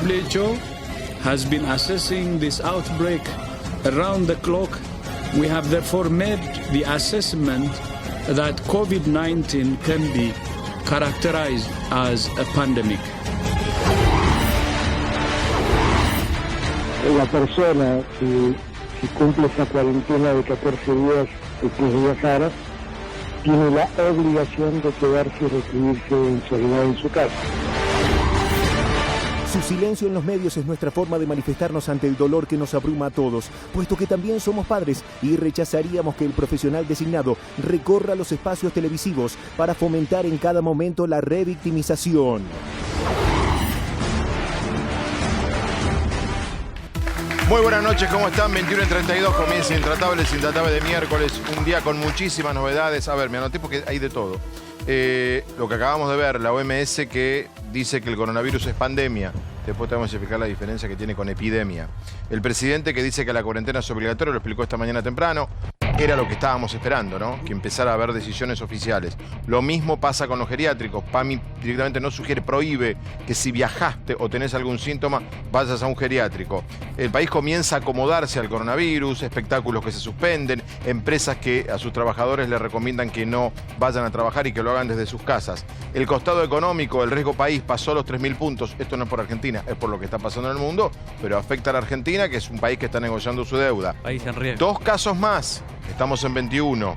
WHO has been assessing this outbreak around the clock. We have therefore made the assessment that COVID-19 can be characterized as a pandemic. La persona que cumple esta cuarentena de 14 días después de viajar tiene la obligación de quedarse y recluirse en soledad en su casa. Su silencio en los medios es nuestra forma de manifestarnos ante el dolor que nos abruma a todos, puesto que también somos padres y rechazaríamos que el profesional designado recorra los espacios televisivos para fomentar en cada momento la revictimización. Muy buenas noches, ¿cómo están? 21:32, comienza Intratables de miércoles, un día con muchísimas novedades. A ver, me anoté porque hay de todo. Lo que acabamos de ver, la OMS que dice que el coronavirus es pandemia. Después te vamos a explicar la diferencia que tiene con epidemia. El presidente que dice que la cuarentena es obligatoria, lo explicó esta mañana temprano. Era lo que estábamos esperando, ¿no? Que empezara a haber decisiones oficiales. Lo mismo pasa con los geriátricos. PAMI directamente no sugiere, prohíbe que si viajaste o tenés algún síntoma, vayas a un geriátrico. El país comienza a acomodarse al coronavirus, espectáculos que se suspenden, empresas que a sus trabajadores les recomiendan que no vayan a trabajar y que lo hagan desde sus casas. El costado económico, el riesgo país pasó los 3.000 puntos. Esto no es por Argentina, es por lo que está pasando en el mundo, pero afecta a la Argentina, que es un país que está negociando su deuda. País en riesgo. 2 casos más. Estamos en 21.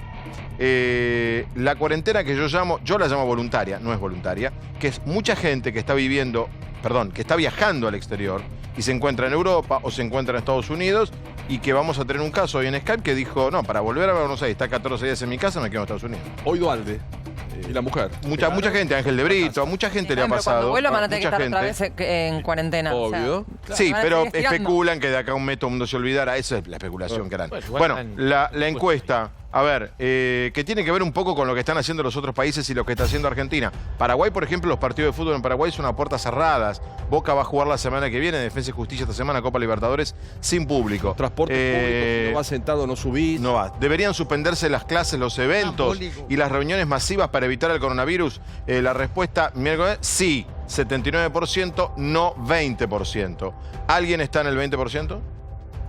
La cuarentena que yo la llamo voluntaria, no es voluntaria, que es mucha gente que está que está viajando al exterior y se encuentra en Europa o se encuentra en Estados Unidos y que vamos a tener un caso hoy en Skype que dijo, no, para volver a Buenos Aires, está 14 días en mi casa, me quedo en Estados Unidos. Hoy Dualde. Y la mujer. Mucha gente, Ángel de Brito, a mucha gente le ha pasado. Cuando vuelvan van a tener que estar otra vez en cuarentena. Obvio. O sea, Sí, pero estirando. especulan que de acá a un mes todo el mundo se olvidará. Esa es la especulación que harán. Bueno, la encuesta, a ver, que tiene que ver un poco con lo que están haciendo los otros países y lo que está haciendo Argentina. Paraguay, por ejemplo, los partidos de fútbol en Paraguay son a puertas cerradas. Boca va a jugar la semana que viene, Defensa y Justicia esta semana, Copa Libertadores, sin público. Transporte público, no va sentado, no subís. No va. Deberían suspenderse las clases, los eventos y las reuniones masivas para evitar el coronavirus. La respuesta, miércoles, sí. 79%, no 20%. ¿Alguien está en el 20%?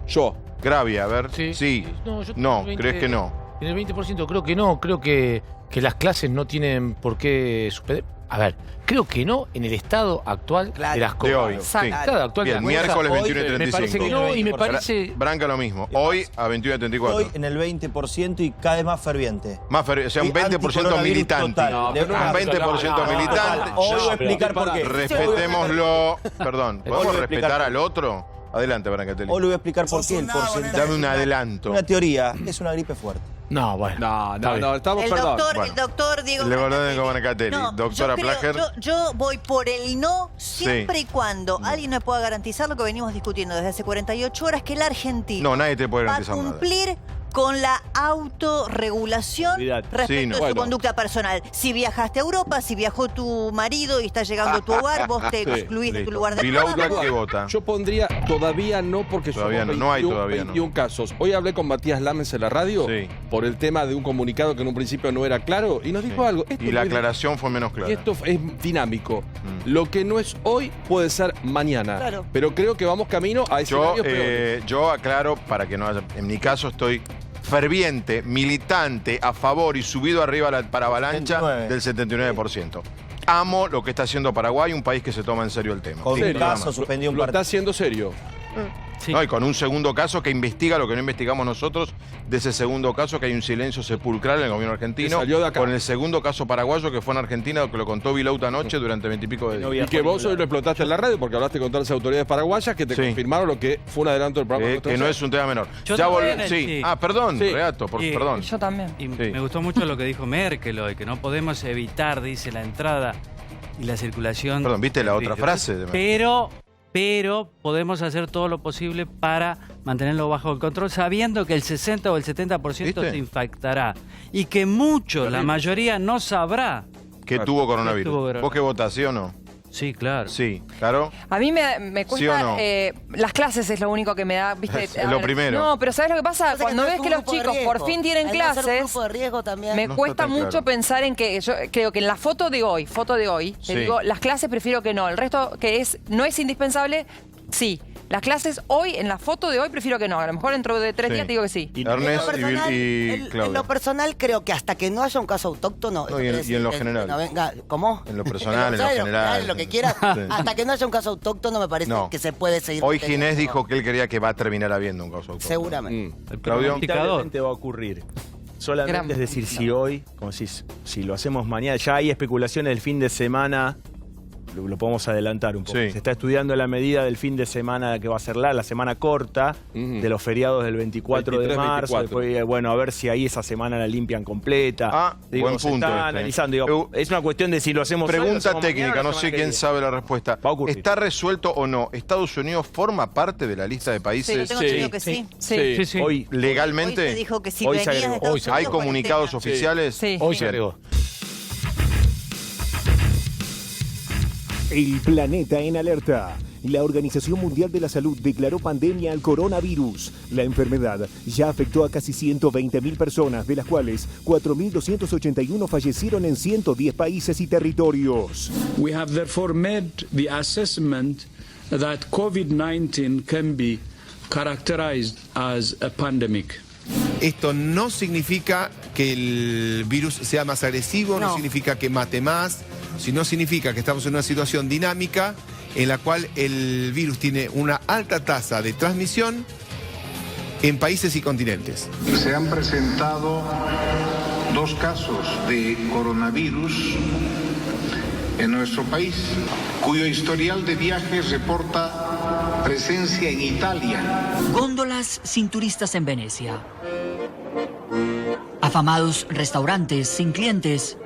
Yo. Gravia, a ver. Sí. No, ¿crees que no? En el 20% creo que no. Creo que las clases no tienen por qué suspender. A ver, creo que no en el estado actual de las cosas. De hoy. Exacto. Sí. El estado actual Bien, de las cosas. miércoles Hoy 21:35. me parece que no, y me parece... Branca lo mismo. Hoy a 21:34. Hoy en el 20% y cada vez más ferviente. O sea, un 20% militante. Total. Un 20% militante. Hoy voy a explicar por qué. Respetémoslo. Perdón, ¿podemos Hoy voy a explicar respetar por al otro? Adelante, Brancatelli. Hoy le voy a explicar por qué el porcentaje. Dame un adelanto. Una teoría, es una gripe fuerte. No, bueno. No, estamos, El perdón. doctor Diego Le volvemos Brancatelli. con Brancatelli. No, Doctora Plager. yo voy por el no siempre y cuando alguien me pueda garantizar lo que venimos discutiendo desde hace 48 horas, que la Argentina No, nadie te puede va a garantizar nada. cumplir con la autorregulación respecto Sí, no. de su conducta personal. Si viajaste a Europa, si viajó tu marido y está llegando a tu hogar, vos te excluís de tu lugar de Vilouta, trabajo. ¿qué vota? Yo pondría todavía no porque Todavía somos no hay 21, todavía no. 21 casos. Hoy hablé con Matías Lames en la radio por el tema de un comunicado que en un principio no era claro y nos dijo algo. Esto Y la es- aclaración fue menos clara. Y esto es dinámico. Lo que no es hoy puede ser mañana. Claro. Pero creo que vamos camino a escenarios peores. Yo aclaro para que no haya... En mi caso estoy ferviente, militante, a favor y subido arriba para avalancha 79. del 79%. Amo lo que está haciendo Paraguay, un país que se toma en serio el tema. Con Sí, un nada caso más. suspendió un Lo está partido. haciendo serio. Sí. No, y con un segundo caso que investiga lo que no investigamos nosotros, de ese segundo caso que hay un silencio sepulcral en el gobierno argentino, Que salió de acá. con el segundo caso paraguayo que fue en Argentina, que lo contó Vilouta anoche durante 20 y pico de días. Y que vos hoy lo explotaste en la radio porque hablaste con todas las autoridades paraguayas que te Sí. confirmaron lo que fue un adelanto del programa. Que no es un tema menor. Yo Ya también, sí. sí. Ah, perdón, Sí. Reato, perdón. Yo también. Y Sí. me gustó mucho lo que dijo Merkel hoy, que no podemos evitar, dice, la entrada y la circulación. Perdón, ¿viste la del otra virus. frase de Merkel? Pero podemos hacer todo lo posible para mantenerlo bajo el control, sabiendo que el 60 o el 70% ¿Viste? se infectará y que muchos, la mayoría, no sabrá. Que tuvo coronavirus. tuvo coronavirus. ¿Vos qué votás, sí o no? Sí, claro. Sí, claro. A mí me cuesta... ¿Sí o no? Las clases es lo único que me da, ¿viste? Es lo primero. No, pero ¿sabes lo que pasa? Cuando ves que los chicos por fin tienen clases, me No cuesta está tan mucho claro. pensar en que... Yo creo que en la foto de hoy, Sí. te digo, las clases prefiero que no. El resto que no es indispensable, sí. Las clases hoy, en la foto de hoy, prefiero que no. A lo mejor dentro de 3 Sí. días te digo que sí. Ernest y En Claudia. lo personal, creo que hasta que no haya un caso autóctono... No, y en lo general. No venga, ¿cómo? En lo personal, en lo general. Lo que quieras. Sí. Hasta que no haya un caso autóctono, me parece No. que se puede seguir. Hoy manteniendo. Ginés dijo que él creía que va a terminar habiendo un caso autónomo. Seguramente. Claudio. Inevitablemente va a ocurrir. Solamente Gran- es decir, si hoy, como si lo hacemos mañana, ya hay especulaciones del fin de semana, lo podemos adelantar un poco. Sí. Se está estudiando la medida del fin de semana que va a ser la semana corta, de los feriados del 24 de 23, marzo. 24. Después, bueno, a ver si ahí esa semana la limpian completa. Buen se punto está este. analizando. Digo, es una cuestión de si lo hacemos hoy, lo Pregunta hacemos técnica, mañana o no la sé semana que quién viene. sabe la respuesta. ¿Está resuelto o no? ¿Estados Unidos forma parte de la lista de países? Sí, tengo entendido que sí. Sí. Hoy, ¿legalmente? Hoy se dijo que si Hoy se venías de agregó. Estados ¿Hay Unidos, comunicados cuarentena. oficiales? Sí. Hoy se Bien. agregó. El planeta en alerta. La Organización Mundial de la Salud declaró pandemia al coronavirus. La enfermedad ya afectó a casi 120.000 personas, de las cuales 4.281 fallecieron en 110 países y territorios. We have therefore made the assessment that COVID-19 can be characterized as a pandemic. Esto no significa que el virus sea más agresivo, no significa que mate más, sino significa que estamos en una situación dinámica en la cual el virus tiene una alta tasa de transmisión en países y continentes. Se han presentado 2 casos de coronavirus en nuestro país, cuyo historial de viajes reporta presencia en Italia. Góndolas sin turistas en Venecia. Afamados restaurantes sin clientes.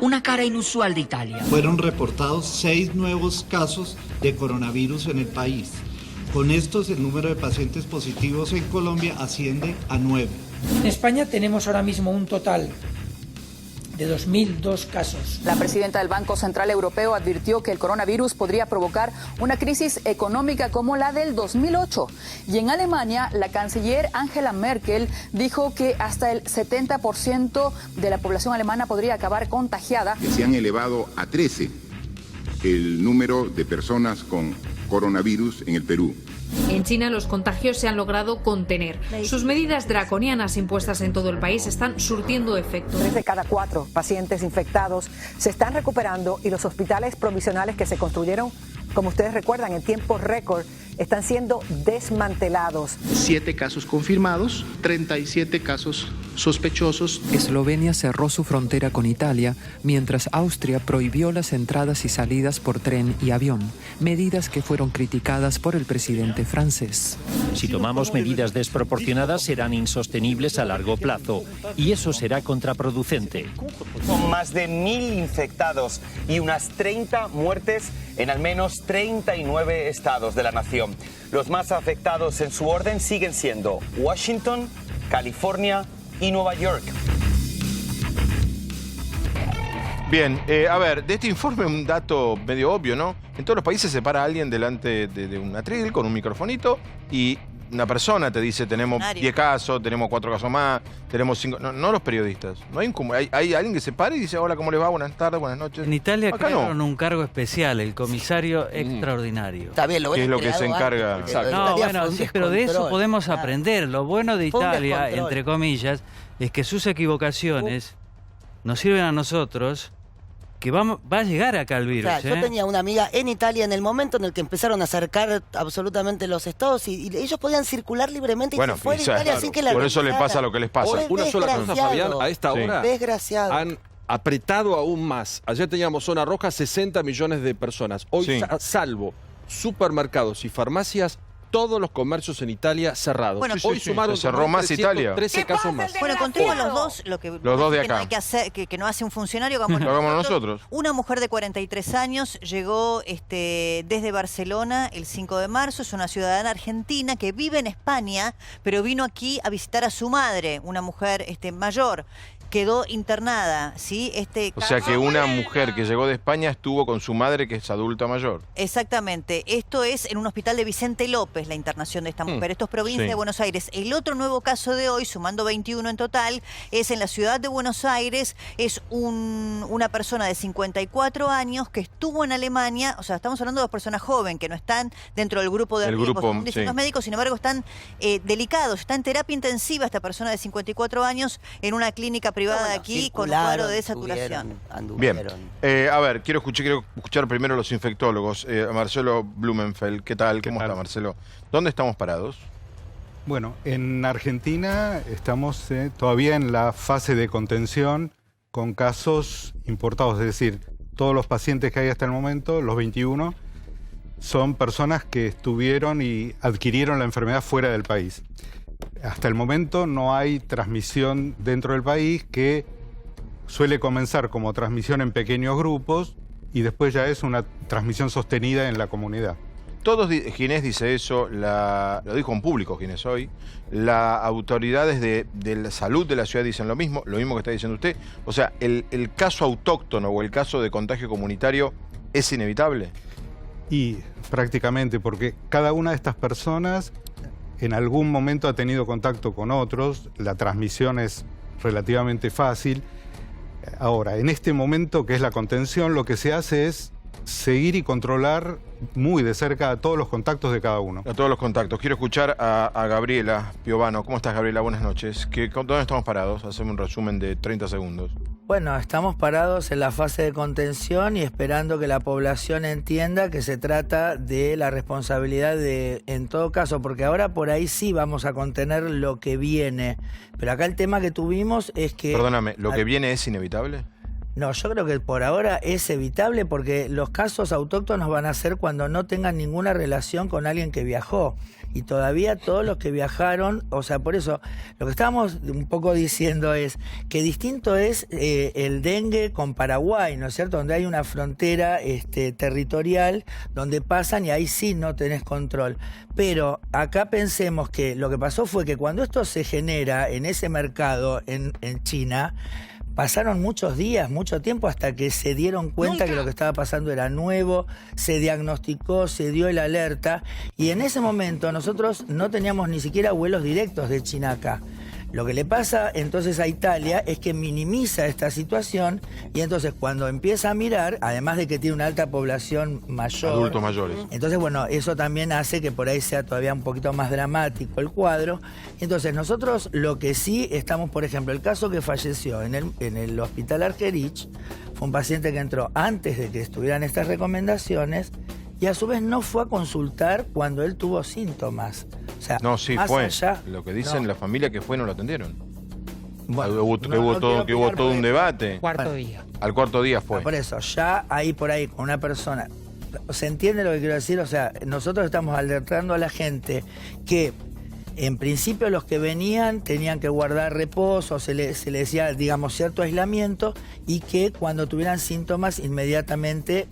Una cara inusual de Italia. Fueron reportados 6 nuevos casos de coronavirus en el país. Con estos, el número de pacientes positivos en Colombia asciende a 9. En España tenemos ahora mismo un total de 2.002 casos. La presidenta del Banco Central Europeo advirtió que el coronavirus podría provocar una crisis económica como la del 2008. Y en Alemania, la canciller Angela Merkel dijo que hasta el 70% de la población alemana podría acabar contagiada. Se han elevado a 13 el número de personas con coronavirus en el Perú. En China los contagios se han logrado contener. Sus medidas draconianas impuestas en todo el país están surtiendo efecto. 3 de cada 4 pacientes infectados se están recuperando y los hospitales provisionales que se construyeron, como ustedes recuerdan, en tiempo récord, están siendo desmantelados. 7 casos confirmados, 37 casos sospechosos. Eslovenia cerró su frontera con Italia, mientras Austria prohibió las entradas y salidas por tren y avión, medidas que fueron criticadas por el presidente francés. Si tomamos medidas desproporcionadas serán insostenibles a largo plazo y eso será contraproducente. Son más de 1.000 infectados y unas 30 muertes en al menos 39 estados de la nación. Los más afectados en su orden siguen siendo Washington, California y Nueva York. Bien, a ver, de este informe un dato medio obvio, ¿no? En todos los países se para alguien delante de un atril con un microfonito y una persona te dice, tenemos 10 casos, tenemos 4 casos más, tenemos 5... No los periodistas. No hay alguien que se para y dice, hola, ¿cómo les va? Buenas tardes, buenas noches. En Italia Acá crearon no. un cargo especial, el comisario extraordinario. Está bien, ¿Qué es lo que se encarga? No, bueno, sí, pero de eso podemos aprender. Lo bueno de Fue un Italia, descontrol. entre comillas, es que sus equivocaciones nos sirven a nosotros, que va a llegar acá el virus. Yo tenía una amiga en Italia en el momento en el que empezaron a acercar absolutamente los estados y ellos podían circular libremente y Bueno, se fue de y ya, Italia claro, sin que la por eso le revisaran. pasa lo que les pasa. Fue Una sola cosa, desgraciado. Fabián, a esta hora Desgraciado. han apretado aún más. Ayer teníamos zona roja, 60 millones de personas. Hoy, Sí. salvo supermercados y farmacias, todos los comercios en Italia cerrados. Bueno, Hoy sumaron se cerró más Italia. 13 casos más. Bueno, contemos los dos, lo que Los dos de que no acá. hay que hacer, que no hace un funcionario, hagamos Lo hagamos nosotros. Una mujer de 43 años llegó desde Barcelona el 5 de marzo, es una ciudadana argentina que vive en España, pero vino aquí a visitar a su madre, una mujer mayor. quedó internada, ¿sí? O sea que una mujer que llegó de España estuvo con su madre, que es adulta mayor. Exactamente. Esto es en un hospital de Vicente López, la internación de esta mujer. Esto es provincia de Buenos Aires. El otro nuevo caso de hoy, sumando 21 en total, es en la ciudad de Buenos Aires. Es una persona de 54 años que estuvo en Alemania. O sea, estamos hablando de dos personas jóvenes que no están dentro del grupo de riesgo, según dicen los médicos. Sin embargo, están delicados. Está en terapia intensiva esta persona de 54 años en una clínica privada de aquí con cuadro de desaturación. Bien. A ver, quiero escuchar primero a los infectólogos. Marcelo Blumenfeld, ¿qué tal? ¿Cómo está, Marcelo? ¿Dónde estamos parados? Bueno, en Argentina estamos todavía en la fase de contención con casos importados, es decir, todos los pacientes que hay hasta el momento, los 21, son personas que estuvieron y adquirieron la enfermedad fuera del país. Hasta el momento no hay transmisión dentro del país, que suele comenzar como transmisión en pequeños grupos y después ya es una transmisión sostenida en la comunidad. Todos, Ginés dice eso, lo dijo en público Ginés hoy, las autoridades de la salud de la ciudad dicen lo mismo que está diciendo usted. O sea, el caso autóctono o el caso de contagio comunitario es inevitable. Y prácticamente, porque cada una de estas personas en algún momento ha tenido contacto con otros, la transmisión es relativamente fácil. Ahora, en este momento que es la contención, lo que se hace es seguir y controlar muy de cerca a todos los contactos de cada uno. A todos los contactos. Quiero escuchar a Gabriela Piovano. ¿Cómo estás, Gabriela? Buenas noches. ¿Dónde estamos parados? Haceme un resumen de 30 segundos. Bueno, estamos parados en la fase de contención y esperando que la población entienda que se trata de la responsabilidad en todo caso, porque ahora por ahí sí vamos a contener lo que viene. Pero acá el tema que tuvimos es que... Perdóname, ¿lo que viene es inevitable? No, yo creo que por ahora es evitable porque los casos autóctonos van a ser cuando no tengan ninguna relación con alguien que viajó. Y todavía todos los que viajaron, o sea, por eso lo que estábamos un poco diciendo es que distinto es el dengue con Paraguay, ¿no es cierto? Donde hay una frontera territorial donde pasan y ahí sí no tenés control. Pero acá pensemos que lo que pasó fue que cuando esto se genera en ese mercado en China, pasaron muchos días, mucho tiempo hasta que se dieron cuenta que lo que estaba pasando era nuevo, se diagnosticó, se dio el alerta y en ese momento nosotros no teníamos ni siquiera vuelos directos de China acá. Lo que le pasa entonces a Italia es que minimiza esta situación y entonces cuando empieza a mirar, además de que tiene una alta población mayor... Adultos mayores. Entonces, bueno, eso también hace que por ahí sea todavía un poquito más dramático el cuadro. Entonces, nosotros lo que sí estamos, por ejemplo, el caso que falleció en el hospital Argerich, fue un paciente que entró antes de que estuvieran estas recomendaciones y a su vez no fue a consultar cuando él tuvo síntomas. O sea, no, sí fue. Lo que dicen la familia que fue no lo atendieron. Bueno, hubo todo un debate. Cuarto día. Al cuarto día fue. Por eso, ya ahí por ahí con una persona... ¿Se entiende lo que quiero decir? O sea, nosotros estamos alertando a la gente que en principio los que venían tenían que guardar reposo, se le decía, digamos, cierto aislamiento y que cuando tuvieran síntomas inmediatamente...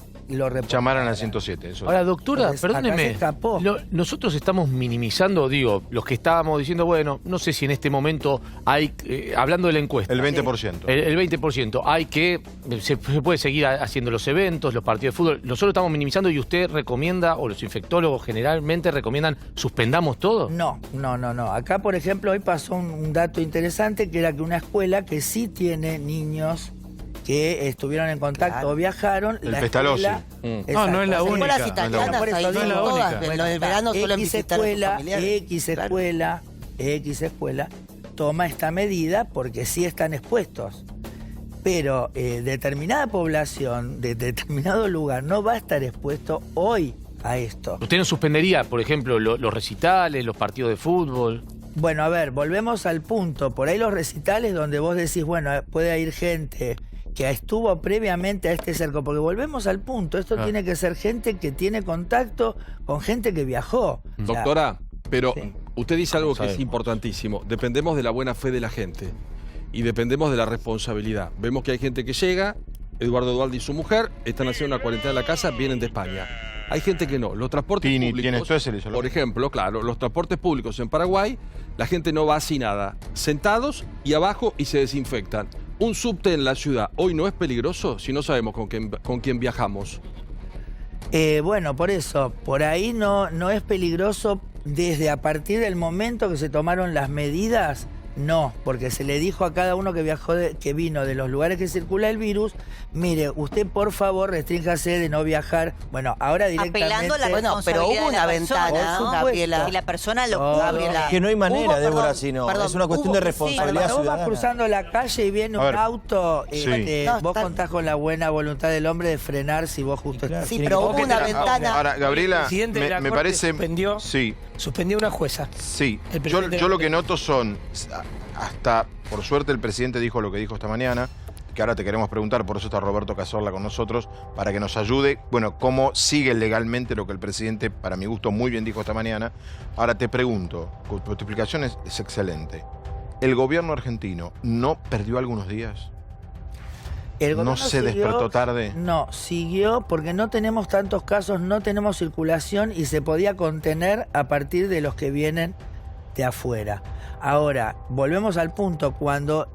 Llamaran al 107. Eso. Ahora, doctora, perdóneme. Nosotros estamos minimizando, digo, los que estábamos diciendo, bueno, no sé si en este momento hay, hablando de la encuesta. El 20%. El 20%. Hay que, se puede seguir haciendo los eventos, los partidos de fútbol. Nosotros estamos minimizando y usted recomienda, o los infectólogos generalmente recomiendan, ¿suspendamos todo? No. Acá, por ejemplo, hoy pasó un dato interesante, que era que una escuela que sí tiene niños que estuvieron en contacto o viajaron. El Pestalozzi. No es la única. Las italianas, por eso ahí digo, todas, en el verano suelen visitar a sus familiares. X escuela toma esta medida porque sí están expuestos. Pero determinada población de determinado lugar no va a estar expuesto hoy a esto. ¿Usted no suspendería, por ejemplo, los recitales, los partidos de fútbol? Bueno, a ver, volvemos al punto. Por ahí los recitales donde vos decís, bueno, puede ir gente que estuvo previamente a este cerco, porque volvemos al punto, esto tiene que ser gente que tiene contacto con gente que viajó. Doctora, pero usted dice algo que es importantísimo, dependemos de la buena fe de la gente y dependemos de la responsabilidad. Vemos que hay gente que llega, Eduardo Dualde y su mujer están haciendo una cuarentena en la casa, vienen de España. Hay gente que no. Los transportes públicos, por ejemplo, claro, los transportes públicos en Paraguay, la gente no va así nada, sentados y abajo y se desinfectan. ¿Un subte en la ciudad hoy no es peligroso si no sabemos con quién viajamos? Bueno, por eso, por ahí no es peligroso desde a partir del momento que se tomaron las medidas. No, porque se le dijo a cada uno que viajó, que vino de los lugares que circula el virus, mire, usted por favor restríngase de no viajar. Bueno, ahora directamente... Apelando a la Bueno, pero hubo una ventana, por Gabriela. Y la persona lo cubre. Que no hay manera, Débora, perdón, sino perdón, es una cuestión de responsabilidad Cuando vos vas ciudadana. cruzando la calle y viene A un ver, auto, sí. vos contás con la buena voluntad del hombre de frenar si vos justo estás... Sí, pero hubo una ventana. Ahora, Gabriela, El presidente de la me Corte parece... suspendió una jueza. Sí, El presidente yo lo que noto son, hasta, por suerte el presidente dijo lo que dijo esta mañana, que ahora te queremos preguntar, por eso está Roberto Cazorla con nosotros, para que nos ayude, bueno, cómo sigue legalmente lo que el presidente, para mi gusto, muy bien dijo esta mañana. Ahora te pregunto, tu explicación es excelente. ¿El gobierno argentino no perdió algunos días? El ¿No gobierno se siguió- despertó tarde? No, siguió porque no tenemos tantos casos, no tenemos circulación y se podía contener a partir de los que vienen de afuera. Ahora, volvemos al punto, cuando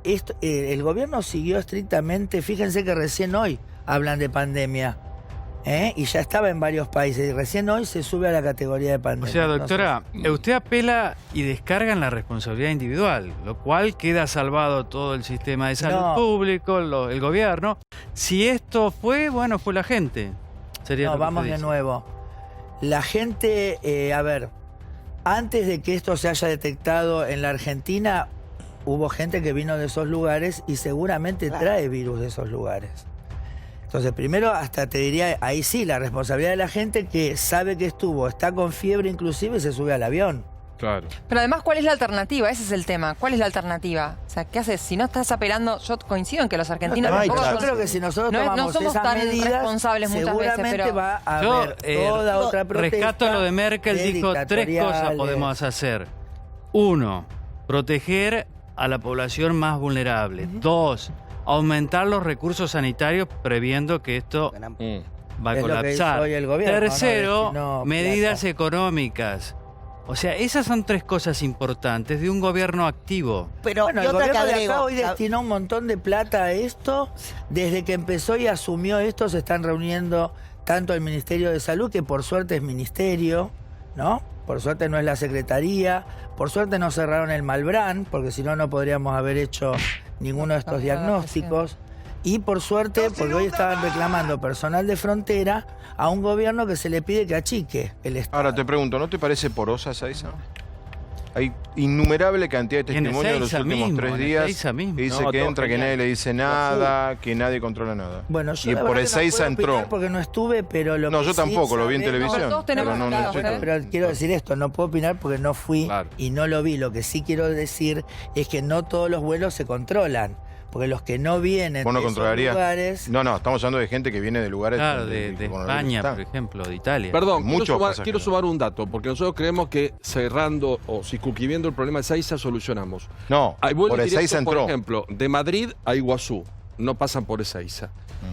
el gobierno siguió estrictamente, fíjense que recién hoy hablan de pandemia, y ya estaba en varios países, y recién hoy se sube a la categoría de pandemia. O sea, doctora, usted apela y descarga en la responsabilidad individual, lo cual queda salvado todo el sistema de salud público, el gobierno. Si esto fue, bueno, fue la gente. Sería No, lo que vamos usted de dice. nuevo. La gente, a ver, antes de que esto se haya detectado en la Argentina, hubo gente que vino de esos lugares y seguramente trae virus de esos lugares. Entonces, primero, hasta te diría, ahí sí, la responsabilidad de la gente que sabe que estuvo, está con fiebre inclusive y se sube al avión. Claro. Pero además, ¿cuál es la alternativa? Ese es el tema. ¿Cuál es la alternativa? O sea, ¿qué haces? Si no estás apelando, yo coincido en que los argentinos... Yo tampoco creo que si nosotros no tomamos somos esas tan medidas, responsables muchas veces, seguramente pero... va a Yo haber toda otra protesta. rescato lo de Merkel, dijo tres cosas dictatoriales. podemos hacer. Uno, proteger a la población más vulnerable. Dos, aumentar los recursos sanitarios previendo que esto va a Es lo que colapsar. hizo hoy el gobierno, Tercero, ¿no? Destinó medidas plata. económicas. O sea, esas son tres cosas importantes de un gobierno activo. Pero Bueno, y el otra que gobierno de agrego. acá hoy destinó un montón de plata a esto. Desde que empezó y asumió esto, se están reuniendo tanto el Ministerio de Salud, que por suerte es ministerio, ¿no? Por suerte no es la Secretaría. Por suerte no cerraron el Malbrán, porque si no, no podríamos haber hecho ninguno de estos diagnósticos. Y por suerte, porque hoy estaban reclamando personal de frontera a un gobierno que se le pide que achique el Estado. Ahora te pregunto, ¿no te parece porosa Ezeiza? Hay innumerable cantidad de En testimonios de los Ezeiza últimos mismo, 3 en días. Ezeiza mismo. Que dice No, que todo entra, que genial. nadie le dice nada, que nadie controla nada. Bueno, yo y la por verdad que no Ezeiza puedo opinar entró. porque no estuve, pero lo No, que yo sí tampoco, lo vi en sabemos- televisión. todos tenemos pero no claro, sé. Pero quiero decir esto, no puedo opinar porque no fui y no lo vi. Lo que sí quiero decir es que no todos los vuelos se controlan. Porque los que no vienen ¿Vos no de esos controlarías? lugares... No, estamos hablando de gente que viene de lugares Claro, donde de el coronavirus España, está. por ejemplo, de Italia. Perdón, Muchos pasajeros. quiero sumar un dato, porque nosotros creemos que cerrando o circunscribiendo el problema de Ezeiza solucionamos. No, Hay vuelos por directos, Ezeiza por entró. ejemplo, de Madrid a Iguazú. No pasan por Ezeiza.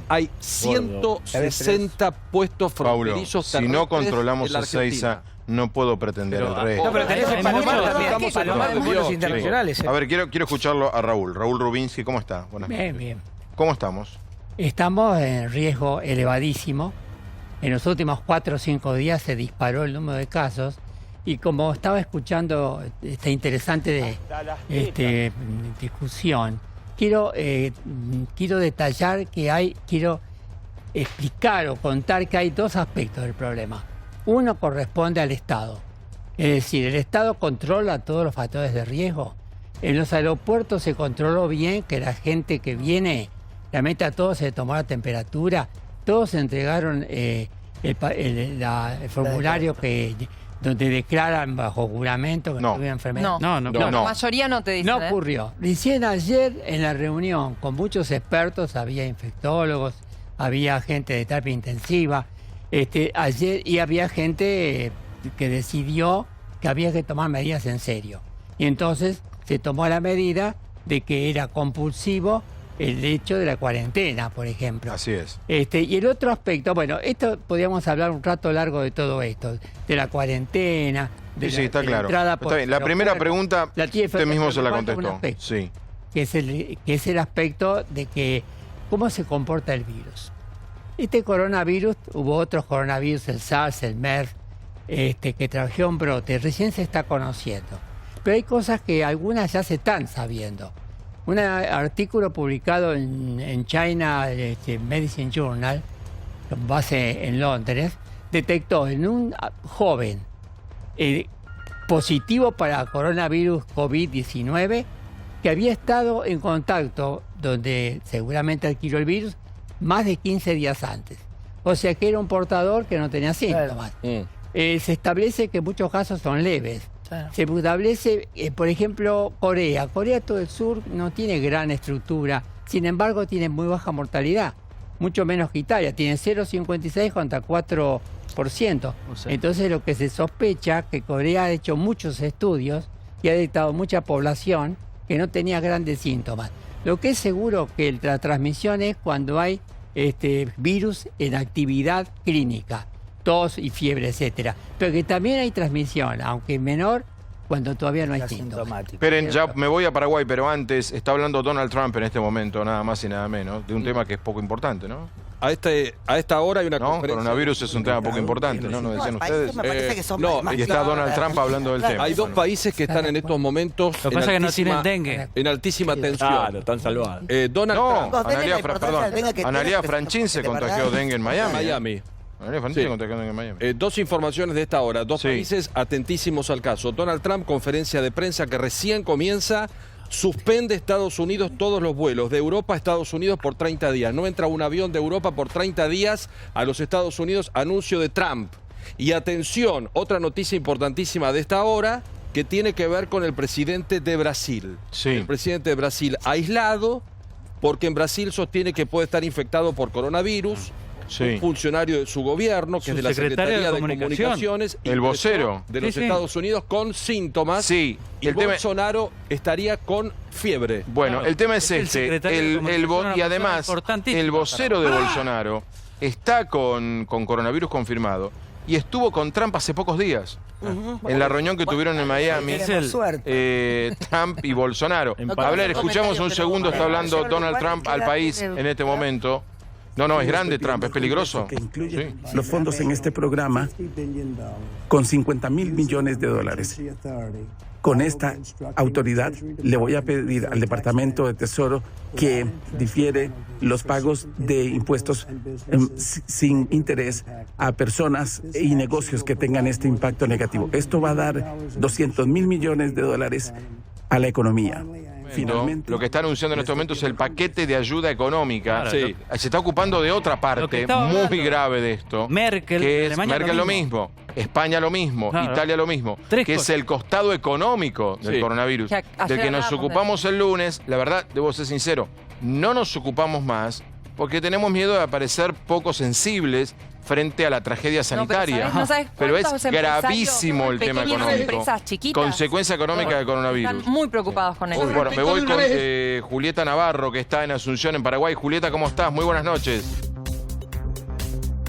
Hay 160 puestos Paulo, fronterizos si no terrestres controlamos en la Ezeiza, Argentina. no puedo pretender Pero, el resto. No, pero tenés el Palomar también. Palomar de vuelos Sí. internacionales. A ver, quiero escucharlo a Raúl. Raúl Rubinsky, ¿cómo está? Buenas Bien, noches. bien. ¿Cómo estamos? Estamos en riesgo elevadísimo. En los últimos 4 o 5 días se disparó el número de casos y como estaba escuchando esta interesante discusión, quiero detallar que quiero explicar o contar que hay dos aspectos del problema. Uno corresponde al Estado. Es decir, el Estado controla todos los factores de riesgo. En los aeropuertos se controló bien que la gente que viene, realmente a todos se le tomó la temperatura, todos se entregaron el formulario donde declaran bajo juramento que no tuvieron enfermedad. La mayoría no te dicen. No ocurrió. Recién ayer en la reunión con muchos expertos, había infectólogos, había gente de terapia intensiva, ayer y había gente que decidió que había que tomar medidas en serio. Y entonces se tomó la medida de que era compulsivo el hecho de la cuarentena, por ejemplo. Así es. Y el otro aspecto, bueno, esto podríamos hablar un rato largo de todo esto, de la cuarentena, de Sí, está de claro. entrada por Está bien. La primera aeropuerto. pregunta, La TFF, usted mismo se la falta un contestó. aspecto. Sí. que es el aspecto de que cómo se comporta el virus. Este coronavirus, hubo otros coronavirus, el SARS, el MERS, que trajeron un brote, recién se está conociendo. Pero hay cosas que algunas ya se están sabiendo. Un artículo publicado en China Medicine Journal, con base en Londres, detectó en un joven positivo para coronavirus COVID-19 que había estado en contacto donde seguramente adquirió el virus más de 15 días antes. O sea que era un portador que no tenía síntomas. Se establece que muchos casos son leves. Se establece, por ejemplo, Corea. Corea todo el sur no tiene gran estructura, sin embargo tiene muy baja mortalidad, mucho menos que Italia, tiene 0,56 contra 4%. Entonces lo que se sospecha que Corea ha hecho muchos estudios y ha detectado mucha población que no tenía grandes síntomas. Lo que es seguro que la transmisión es cuando hay virus en actividad clínica, tos y fiebre, etcétera. Pero que también hay transmisión, aunque menor, cuando todavía no hay síntomas. Esperen, ya me voy a Paraguay, pero antes está hablando Donald Trump en este momento, nada más y nada menos, de un tema que es poco importante, ¿no? A esta hora hay una conferencia. Coronavirus es un tema poco importante, ¿no? ¿No decían ustedes? No, y está Donald Trump hablando del tema. Hay dos países que están en estos momentos Lo que pasa es que no tienen dengue. En altísima tensión. Claro, están salvados. Donald Trump. Analía Franchín se contagió dengue en Miami. Sí. Dos informaciones de esta hora, dos países atentísimos al caso. Donald Trump, conferencia de prensa que recién comienza, suspende Estados Unidos todos los vuelos de Europa a Estados Unidos por 30 días. No entra un avión de Europa por 30 días a los Estados Unidos, anuncio de Trump. Y atención, otra noticia importantísima de esta hora que tiene que ver con el presidente de Brasil. El presidente de Brasil aislado porque en Brasil sostiene que puede estar infectado por coronavirus. Un funcionario de su gobierno, que es de la Secretaría de Comunicaciones, el vocero de los Estados Unidos, con síntomas. Y el Bolsonaro estaría con fiebre. Bueno, el tema es y además el vocero de Bolsonaro está con coronavirus confirmado y estuvo con Trump hace pocos días. En la reunión que tuvieron en Miami, Trump y Bolsonaro. A ver, escuchamos un segundo, está hablando Donald Trump al país en este momento. No, es grande Trump, es peligroso. Que incluye los fondos en este programa con 50.000 millones de dólares. Con esta autoridad le voy a pedir al Departamento de Tesoro que difiere los pagos de impuestos sin interés a personas y negocios que tengan este impacto negativo. Esto va a dar 200.000 millones de dólares a la economía. Finalmente, lo que está anunciando en este momento es el paquete de ayuda económica. Se está ocupando de otra parte muy grave de esto. Merkel, que es Merkel lo mismo, España lo mismo, Italia lo mismo, que es el costado económico del coronavirus, del que nos ocupamos el lunes. La verdad, debo ser sincero, no nos ocupamos más porque tenemos miedo de aparecer poco sensibles frente a la tragedia sanitaria. Pero es gravísimo el tema económico. Consecuencia económica del coronavirus. Están muy preocupados con eso. Bueno, me voy con Julieta Navarro, que está en Asunción, en Paraguay. Julieta, ¿cómo estás? Muy buenas noches.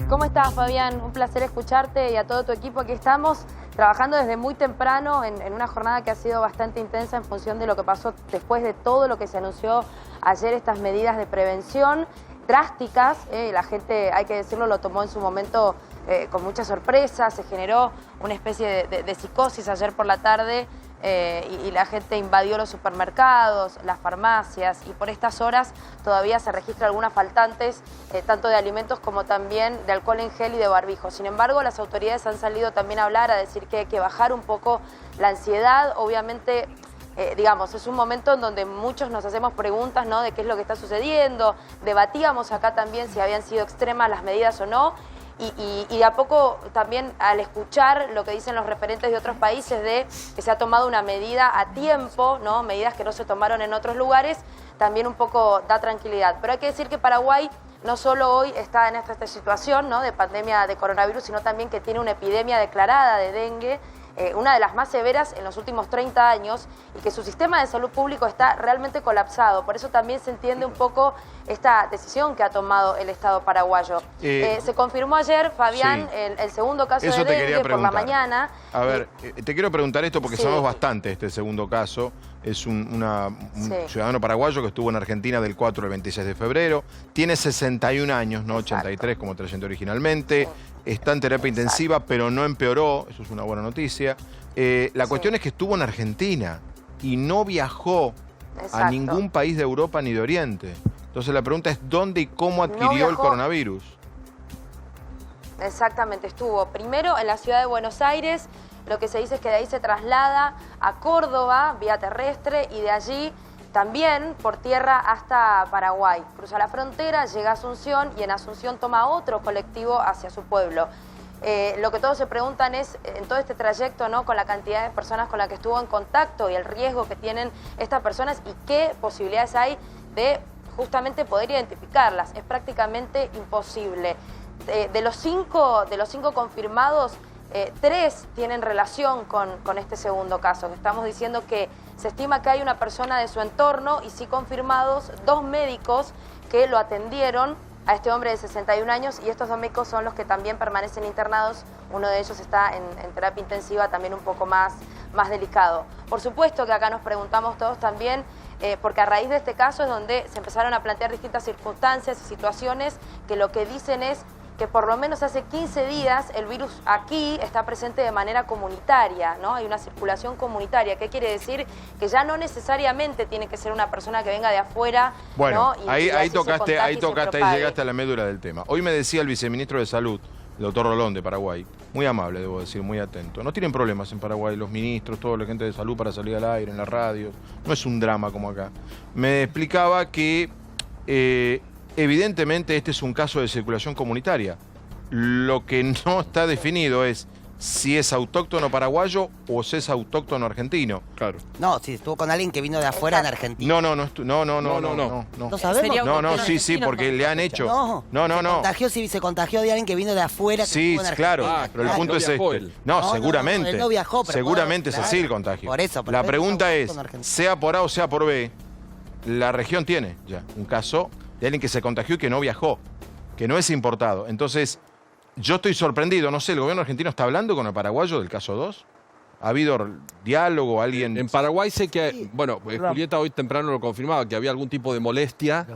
¿Cómo estás, Fabián? Un placer escucharte y a todo tu equipo. Aquí estamos trabajando desde muy temprano en una jornada que ha sido bastante intensa en función de lo que pasó después de todo lo que se anunció ayer, estas medidas de prevención drásticas. La gente, hay que decirlo, lo tomó en su momento con mucha sorpresa. Se generó una especie de psicosis ayer por la tarde y la gente invadió los supermercados, las farmacias, y por estas horas todavía se registran algunas faltantes, tanto de alimentos como también de alcohol en gel y de barbijo. Sin embargo, las autoridades han salido también a hablar, a decir que hay que bajar un poco la ansiedad. Obviamente, digamos, es un momento en donde muchos nos hacemos preguntas, ¿no?, de qué es lo que está sucediendo. Debatíamos acá también si habían sido extremas las medidas o no. Y de a poco también, al escuchar lo que dicen los referentes de otros países de que se ha tomado una medida a tiempo, ¿no?, medidas que no se tomaron en otros lugares, también un poco da tranquilidad. Pero hay que decir que Paraguay no solo hoy está en esta situación, ¿no?, de pandemia de coronavirus, sino también que tiene una epidemia declarada de dengue, una de las más severas en los últimos 30 años, y que su sistema de salud público está realmente colapsado. Por eso también se entiende un poco esta decisión que ha tomado el Estado paraguayo. Se confirmó ayer, Fabián, el segundo caso de dengue por la mañana. A ver, te quiero preguntar esto porque sabemos bastante este segundo caso. Es un ciudadano paraguayo que estuvo en Argentina del 4 al 26 de febrero. Tiene 61 años, no 83 como trayectoria originalmente. Está en terapia intensiva, pero no empeoró. Eso es una buena noticia. La cuestión es que estuvo en Argentina y no viajó a ningún país de Europa ni de Oriente. Entonces la pregunta es ¿dónde y cómo adquirió el coronavirus? Exactamente, estuvo primero en la ciudad de Buenos Aires. Lo que se dice es que de ahí se traslada a Córdoba vía terrestre y de allí también por tierra hasta Paraguay. Cruza la frontera, llega a Asunción y en Asunción toma otro colectivo hacia su pueblo. Lo que todos se preguntan es, en todo este trayecto, ¿no?, con la cantidad de personas con las que estuvo en contacto y el riesgo que tienen estas personas y qué posibilidades hay de justamente poder identificarlas. Es prácticamente imposible. De los cinco confirmados, 3 tienen relación con este segundo caso. Estamos diciendo que se estima que hay una persona de su entorno y sí confirmados 2 médicos que lo atendieron a este hombre de 61 años y estos 2 médicos son los que también permanecen internados. Uno de ellos está en terapia intensiva, también un poco más delicado. Por supuesto que acá nos preguntamos todos también, porque a raíz de este caso es donde se empezaron a plantear distintas circunstancias y situaciones que lo que dicen es que por lo menos hace 15 días el virus aquí está presente de manera comunitaria, ¿no? Hay una circulación comunitaria. ¿Qué quiere decir? Que ya no necesariamente tiene que ser una persona que venga de afuera. Bueno, ¿no? ahí llegaste a la médula del tema. Hoy me decía el viceministro de Salud, el doctor Rolón de Paraguay, muy amable, debo decir, muy atento. No tienen problemas en Paraguay los ministros, toda la gente de salud para salir al aire, en las radios. No es un drama como acá. Me explicaba que evidentemente este es un caso de circulación comunitaria. Lo que no está definido es si es autóctono paraguayo o si es autóctono argentino. Claro. No, si estuvo con alguien que vino de afuera en Argentina. No. ¿No sabemos? Sí, porque le han hecho. Se contagió de alguien que vino de afuera. Sí, claro, pero el punto es este. No, seguramente. Él no viajó, pero seguramente es así el contagio. Por eso. La pregunta es, sea por A o sea por B, la región tiene ya un caso de alguien que se contagió y que no viajó, que no es importado. Entonces, yo estoy sorprendido, no sé, ¿el gobierno argentino está hablando con el paraguayo del caso 2? ¿Ha habido diálogo? ¿Alguien? En Paraguay sé que, Julieta hoy temprano lo confirmaba, que había algún tipo de molestia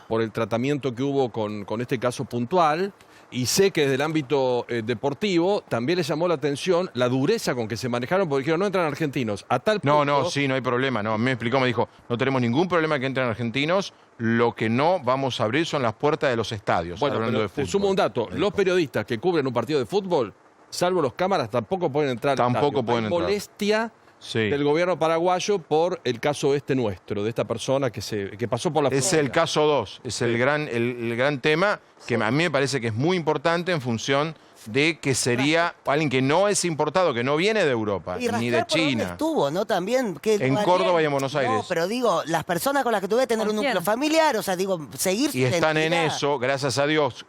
por el tratamiento que hubo con este caso puntual. Y sé que desde el ámbito deportivo también les llamó la atención la dureza con que se manejaron, porque dijeron no entran argentinos. A tal punto, no hay problema. No, me explicó, me dijo, no tenemos ningún problema que entren argentinos, lo que no vamos a abrir son las puertas de los estadios, hablando de fútbol. Sumo un dato, los periodistas que cubren un partido de fútbol, salvo los cámaras, tampoco pueden entrar. Tampoco pueden entrar. Molestia del gobierno paraguayo por el caso nuestro, de esta persona que pasó por la frontera. Es el caso 2, es el gran tema que a mí me parece que es muy importante en función de que sería alguien que no es importado, que no viene de Europa, ni de China. Estuvo, ¿no? También. En Córdoba y en Buenos Aires. No, pero digo, las personas con las que tuve que tener un núcleo familiar, o sea, digo, seguir su Y están en eso, gracias a Dios.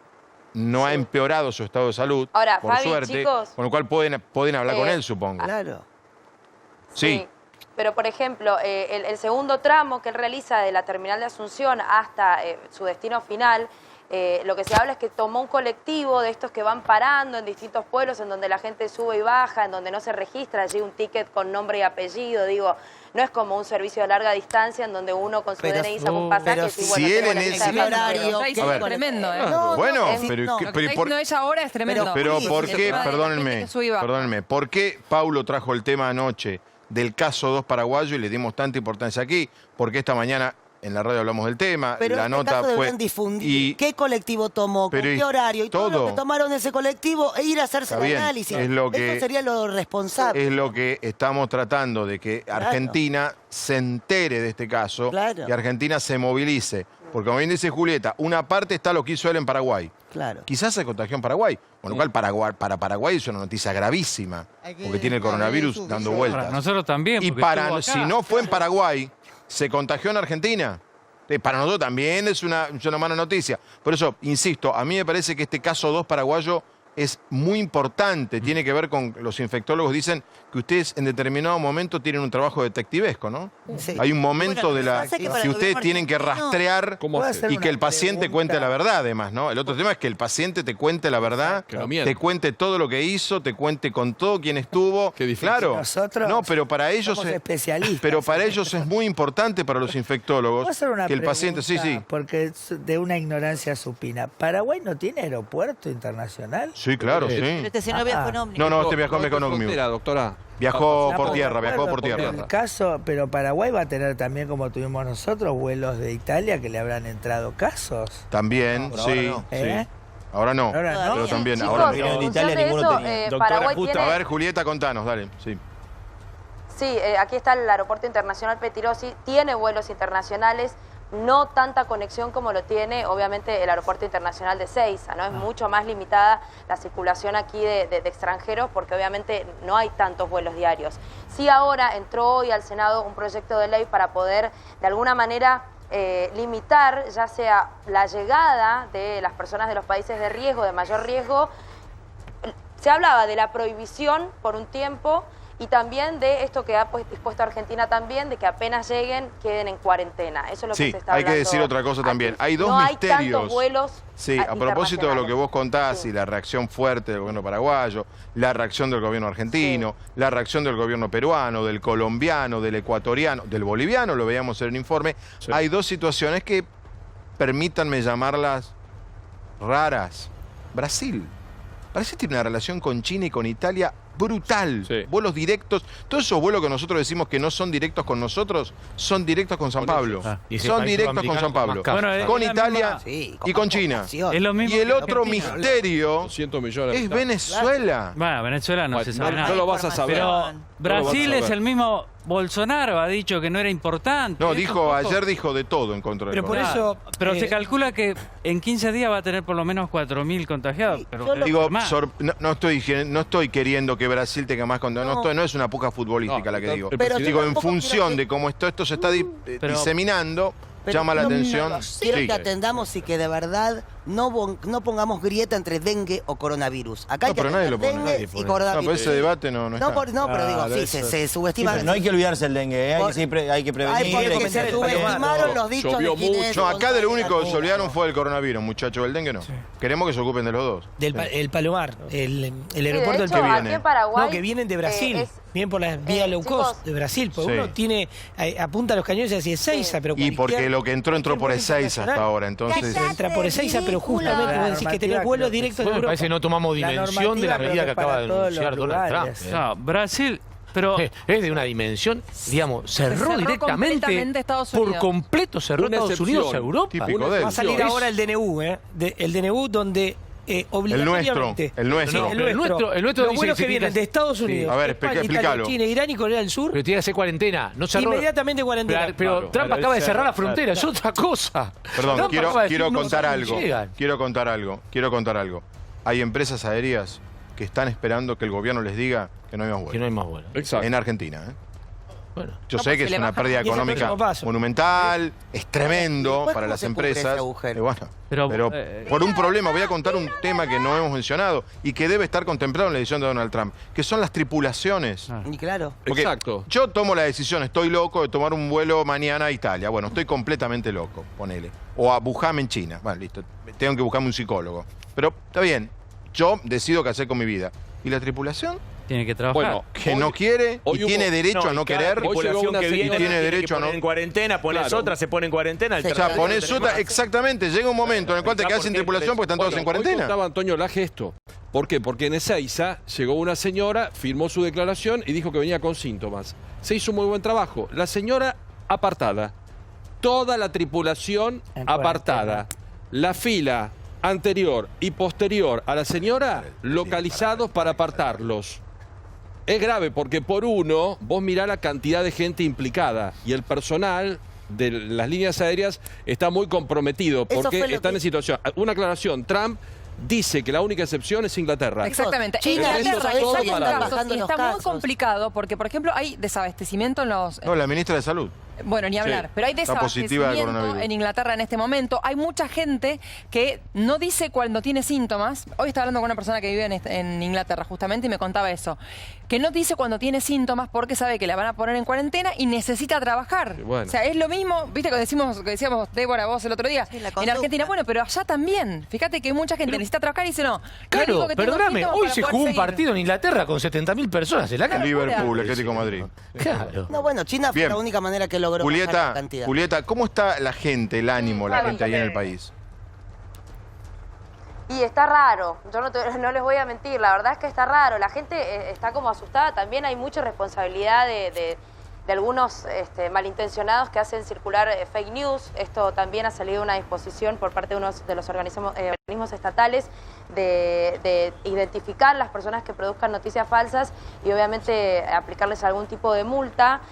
No ha empeorado su estado de salud, ahora, por Fabi, suerte, chicos, con lo cual pueden hablar con él, supongo. Claro. Sí. Pero, por ejemplo, el segundo tramo que él realiza de la terminal de Asunción hasta su destino final, lo que se habla es que tomó un colectivo de estos que van parando en distintos pueblos en donde la gente sube y baja, en donde no se registra allí un ticket con nombre y apellido. Digo, no es como un servicio de larga distancia en donde uno con su DNI saca un pasaje y si él en ese horario... Es tremendo, ¿eh? Bueno, no es ahora, es tremendo. Pero ¿por qué, perdónenme, por qué Paulo trajo el tema anoche del caso 2 paraguayo y le dimos tanta importancia aquí? Porque esta mañana en la radio hablamos del tema, pero la nota caso fue... deberían difundir qué colectivo tomó, con qué horario, y todo lo que tomaron ese colectivo e ir a hacerse el análisis. Eso sería lo responsable. Es lo que estamos tratando, de que Argentina se entere de este caso y Argentina se movilice. Porque como bien dice Julieta, una parte está lo que hizo él en Paraguay. Claro. Quizás se contagió en Paraguay, con lo cual para Paraguay es una noticia gravísima, porque tiene el coronavirus dando vueltas. Para nosotros también. Y si no fue en Paraguay, se contagió en Argentina. Para nosotros también es una mala noticia. Por eso, insisto, a mí me parece que este caso 2 paraguayo es muy importante. Tiene que ver con, los infectólogos dicen que ustedes en determinado momento tienen un trabajo detectivesco, ¿no? Sí. Hay un momento de la que ustedes tienen que rastrear y que el paciente cuente la verdad, además, ¿no? El otro tema es que el paciente te cuente la verdad, te cuente todo lo que hizo, te cuente con todo quién estuvo. Claro. Nosotros no, pero para ellos somos especialistas. Pero para ellos es muy importante, para los infectólogos, ¿Puedo hacer una que el paciente... Sí, pregunta? sí. Porque es de una ignorancia supina. ¿Paraguay no tiene aeropuerto internacional? Sí, claro, sí. Este señor viajó en ómnibus. No, este viajó en ómnibus. Doctora. Viajó por tierra, viajó por tierra. El caso, pero Paraguay va a tener también, como tuvimos nosotros, vuelos de Italia que le habrán entrado casos. También, sí. ¿Eh? Ahora no, Ahora no. pero también. Chicos, ahora no. en Italia ninguno tenía. Doctora Justa. A ver, Julieta, contanos, dale. Sí. Sí, aquí está el Aeropuerto Internacional Petirosi, tiene vuelos internacionales, no tanta conexión como lo tiene obviamente el Aeropuerto Internacional de Ezeiza, ¿no? Es mucho más limitada la circulación aquí de extranjeros porque obviamente no hay tantos vuelos diarios. Sí, ahora entró hoy al Senado un proyecto de ley para poder de alguna manera limitar ya sea la llegada de las personas de los países de riesgo, de mayor riesgo. Se hablaba de la prohibición por un tiempo y también de esto que ha dispuesto Argentina también, de que apenas lleguen, queden en cuarentena. Eso es lo que se está hablando. Hay que decir otra cosa también. Hay dos no misterios. Hay tantos vuelos a propósito de lo que vos contás y la reacción fuerte del gobierno paraguayo, la reacción del gobierno argentino, la reacción del gobierno peruano, del colombiano, del ecuatoriano, del boliviano, lo veíamos en el informe. Hay dos situaciones que, permítanme llamarlas raras. Brasil. Brasil tiene una relación con China y con Italia brutal. Vuelos directos. Todos esos vuelos que nosotros decimos que no son directos con nosotros, son directos con San Pablo. Son directos con San Pablo. Con Italia y con China. Es lo mismo y el otro misterio 200 millones es Venezuela. Bueno, Venezuela no se sabe nada. No lo vas a saber. Pero Brasil es el mismo... Bolsonaro ha dicho que no era importante. No, ayer dijo de todo en contra de Pero por eso, pero se calcula que en 15 días va a tener por lo menos 4.000 contagiados. Pero digo, no estoy queriendo que Brasil tenga más contagios. No es una puja futbolística la que digo. Pero digo, en función de cómo esto se está diseminando, llama la atención. Quiero que atendamos y que de verdad no pongamos grieta entre dengue o coronavirus. Acá hay que atender dengue y coronavirus. No, pero ese debate no está. Pero digo, se subestima. No hay que olvidarse el dengue, hay que prevenir. Porque se subestimaron los dichos de Ginés. No, acá de lo único que se olvidaron fue el coronavirus, muchachos. El dengue no. Queremos que se ocupen de los dos. El Palomar, el aeropuerto del que viene. No, que vienen de Brasil. Vienen por la vía low cost de Brasil. Porque uno apunta los cañones hacia Ezeiza, pero y porque lo que entró por Ezeiza hasta ahora. Entonces entra por Ezeiza, pero justamente vos decís que tenés vuelos directos de Europa. Parece que no tomamos dimensión de la medida que acaba de anunciar Donald Trump. No, Brasil... Pero es de una dimensión, digamos, cerró directamente por completo, cerró Estados Unidos a Europa. Va a salir ahora el DNU, el DNU donde obligatoriamente el nuestro los vuelos que vienen de Estados Unidos, a ver, España, Italia, China, Irán y Corea del Sur, pero tiene que hacer cuarentena, no cerró inmediatamente cuarentena. Pero Trump acaba de cerrar la frontera, es otra cosa. Perdón, quiero contar algo. Hay empresas aéreas que están esperando que el gobierno les diga que no hay más vuelos. Que no hay más vuelos. Exacto. En Argentina, Bueno. Yo sé que es una pérdida económica monumental, es tremendo para las empresas. Pero por un problema, voy a contar un tema que no hemos mencionado y que debe estar contemplado en la edición de Donald Trump, que son las tripulaciones. Y claro. Exacto. Yo tomo la decisión, estoy loco de tomar un vuelo mañana a Italia. Bueno, estoy completamente loco, ponele. O a Wuhan en China. Bueno, listo. Tengo que buscarme un psicólogo. Pero está bien, yo decido qué hacer con mi vida. ¿Y la tripulación? Tiene que trabajar. Bueno, que no quiere y tiene derecho a no querer. Y tiene derecho a no. En cuarentena, pones otra, se pone en cuarentena. O sea, pones otra, exactamente. Llega un momento en el cual te quedas sin tripulación porque están todos en cuarentena. Hoy contaba Antonio Laje esto. ¿Por qué? Porque en Ezeiza llegó una señora, firmó su declaración y dijo que venía con síntomas. Se hizo un muy buen trabajo. La señora apartada. Toda la tripulación apartada. La fila anterior y posterior a la señora localizados para apartarlos. Es grave porque por uno, vos mirá la cantidad de gente implicada y el personal de las líneas aéreas está muy comprometido porque están en situación. Una aclaración, Trump dice que la única excepción es Inglaterra. Exactamente. China, Inglaterra eso y está muy complicado porque, por ejemplo, hay desabastecimiento en los... No, la ministra de Salud. Bueno, ni hablar. Sí. Pero hay Está positiva de desabastecimiento coronavirus. en Inglaterra en este momento. Hay mucha gente que no dice cuando tiene síntomas. Hoy estaba hablando con una persona que vive en Inglaterra justamente y me contaba eso. Que no dice cuando tiene síntomas porque sabe que la van a poner en cuarentena y necesita trabajar. Bueno. O sea, es lo mismo, viste, que decíamos, Débora, vos el otro día, en Argentina. Bueno, pero allá también. Fíjate que mucha gente necesita trabajar y dice no. Claro, perdóname, hoy se jugó un partido en Inglaterra con 70.000 personas en la calle. Liverpool, Atlético de Madrid. Claro. No, bueno, China fue Bien. la única manera que logró bajar la cantidad. Julieta, ¿cómo está la gente, el ánimo, la gente ahí en el país? Y está raro, yo no les voy a mentir, la verdad es que está raro, la gente está como asustada, también hay mucha responsabilidad de algunos malintencionados que hacen circular fake news. Esto también ha salido una disposición por parte de uno de los organismos estatales de identificar las personas que produzcan noticias falsas y obviamente aplicarles algún tipo de multa,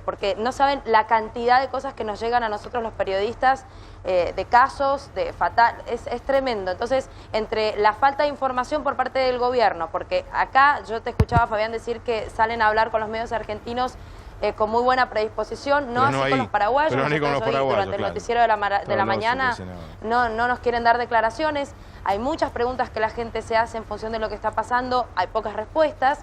porque no saben la cantidad de cosas que nos llegan a nosotros los periodistas, de casos, es tremendo. Entonces, entre la falta de información por parte del gobierno, porque acá yo te escuchaba, Fabián, decir que salen a hablar con los medios argentinos con muy buena predisposición, no así con los paraguayos. Pero ni con los paraguayos, durante el noticiero de la mañana no nos quieren dar declaraciones. Hay muchas preguntas que la gente se hace en función de lo que está pasando, hay pocas respuestas.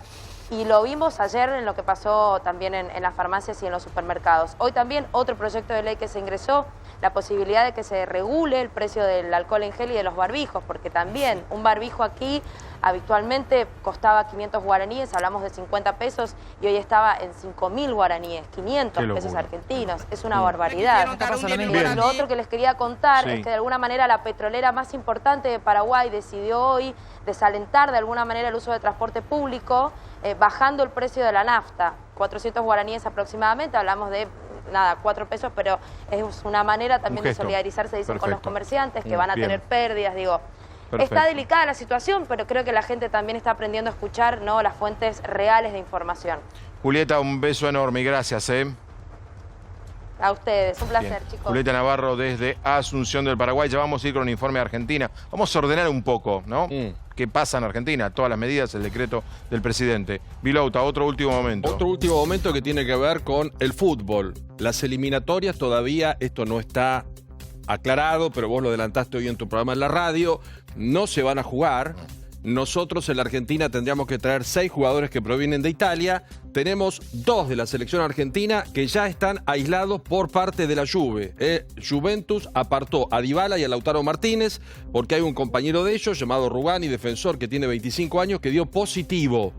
Y lo vimos ayer en lo que pasó también en las farmacias y en los supermercados. Hoy también otro proyecto de ley que se ingresó, la posibilidad de que se regule el precio del alcohol en gel y de los barbijos, porque también un barbijo aquí habitualmente costaba 500 guaraníes, hablamos de 50 pesos, y hoy estaba en 5.000 guaraníes, 500 pesos argentinos. Es una barbaridad. Y lo otro que les quería contar es que de alguna manera la petrolera más importante de Paraguay decidió hoy desalentar de alguna manera el uso de transporte público, bajando el precio de la nafta, 400 guaraníes aproximadamente, hablamos de 4 pesos, pero es una manera también de solidarizarse, dicen, con los comerciantes que van a tener pérdidas, digo. Perfecto. Está delicada la situación, pero creo que la gente también está aprendiendo a escuchar, ¿no?, las fuentes reales de información. Julieta, un beso enorme y gracias, A ustedes, un placer, Bien. chicos. Julieta Navarro desde Asunción del Paraguay. Ya vamos a ir con un informe de Argentina. Vamos a ordenar un poco, ¿no? ¿Qué pasa en Argentina? Todas las medidas, el decreto del presidente. Vilouta, otro último momento. Otro último momento que tiene que ver con el fútbol. Las eliminatorias todavía, esto no está aclarado, pero vos lo adelantaste hoy en tu programa en la radio, no se van a jugar. Nosotros en la Argentina tendríamos que traer 6 jugadores que provienen de Italia. Tenemos 2 de la selección argentina que ya están aislados por parte de la Juve. Juventus apartó a Dybala y a Lautaro Martínez porque hay un compañero de ellos llamado Rugani, defensor que tiene 25 años, que dio positivo.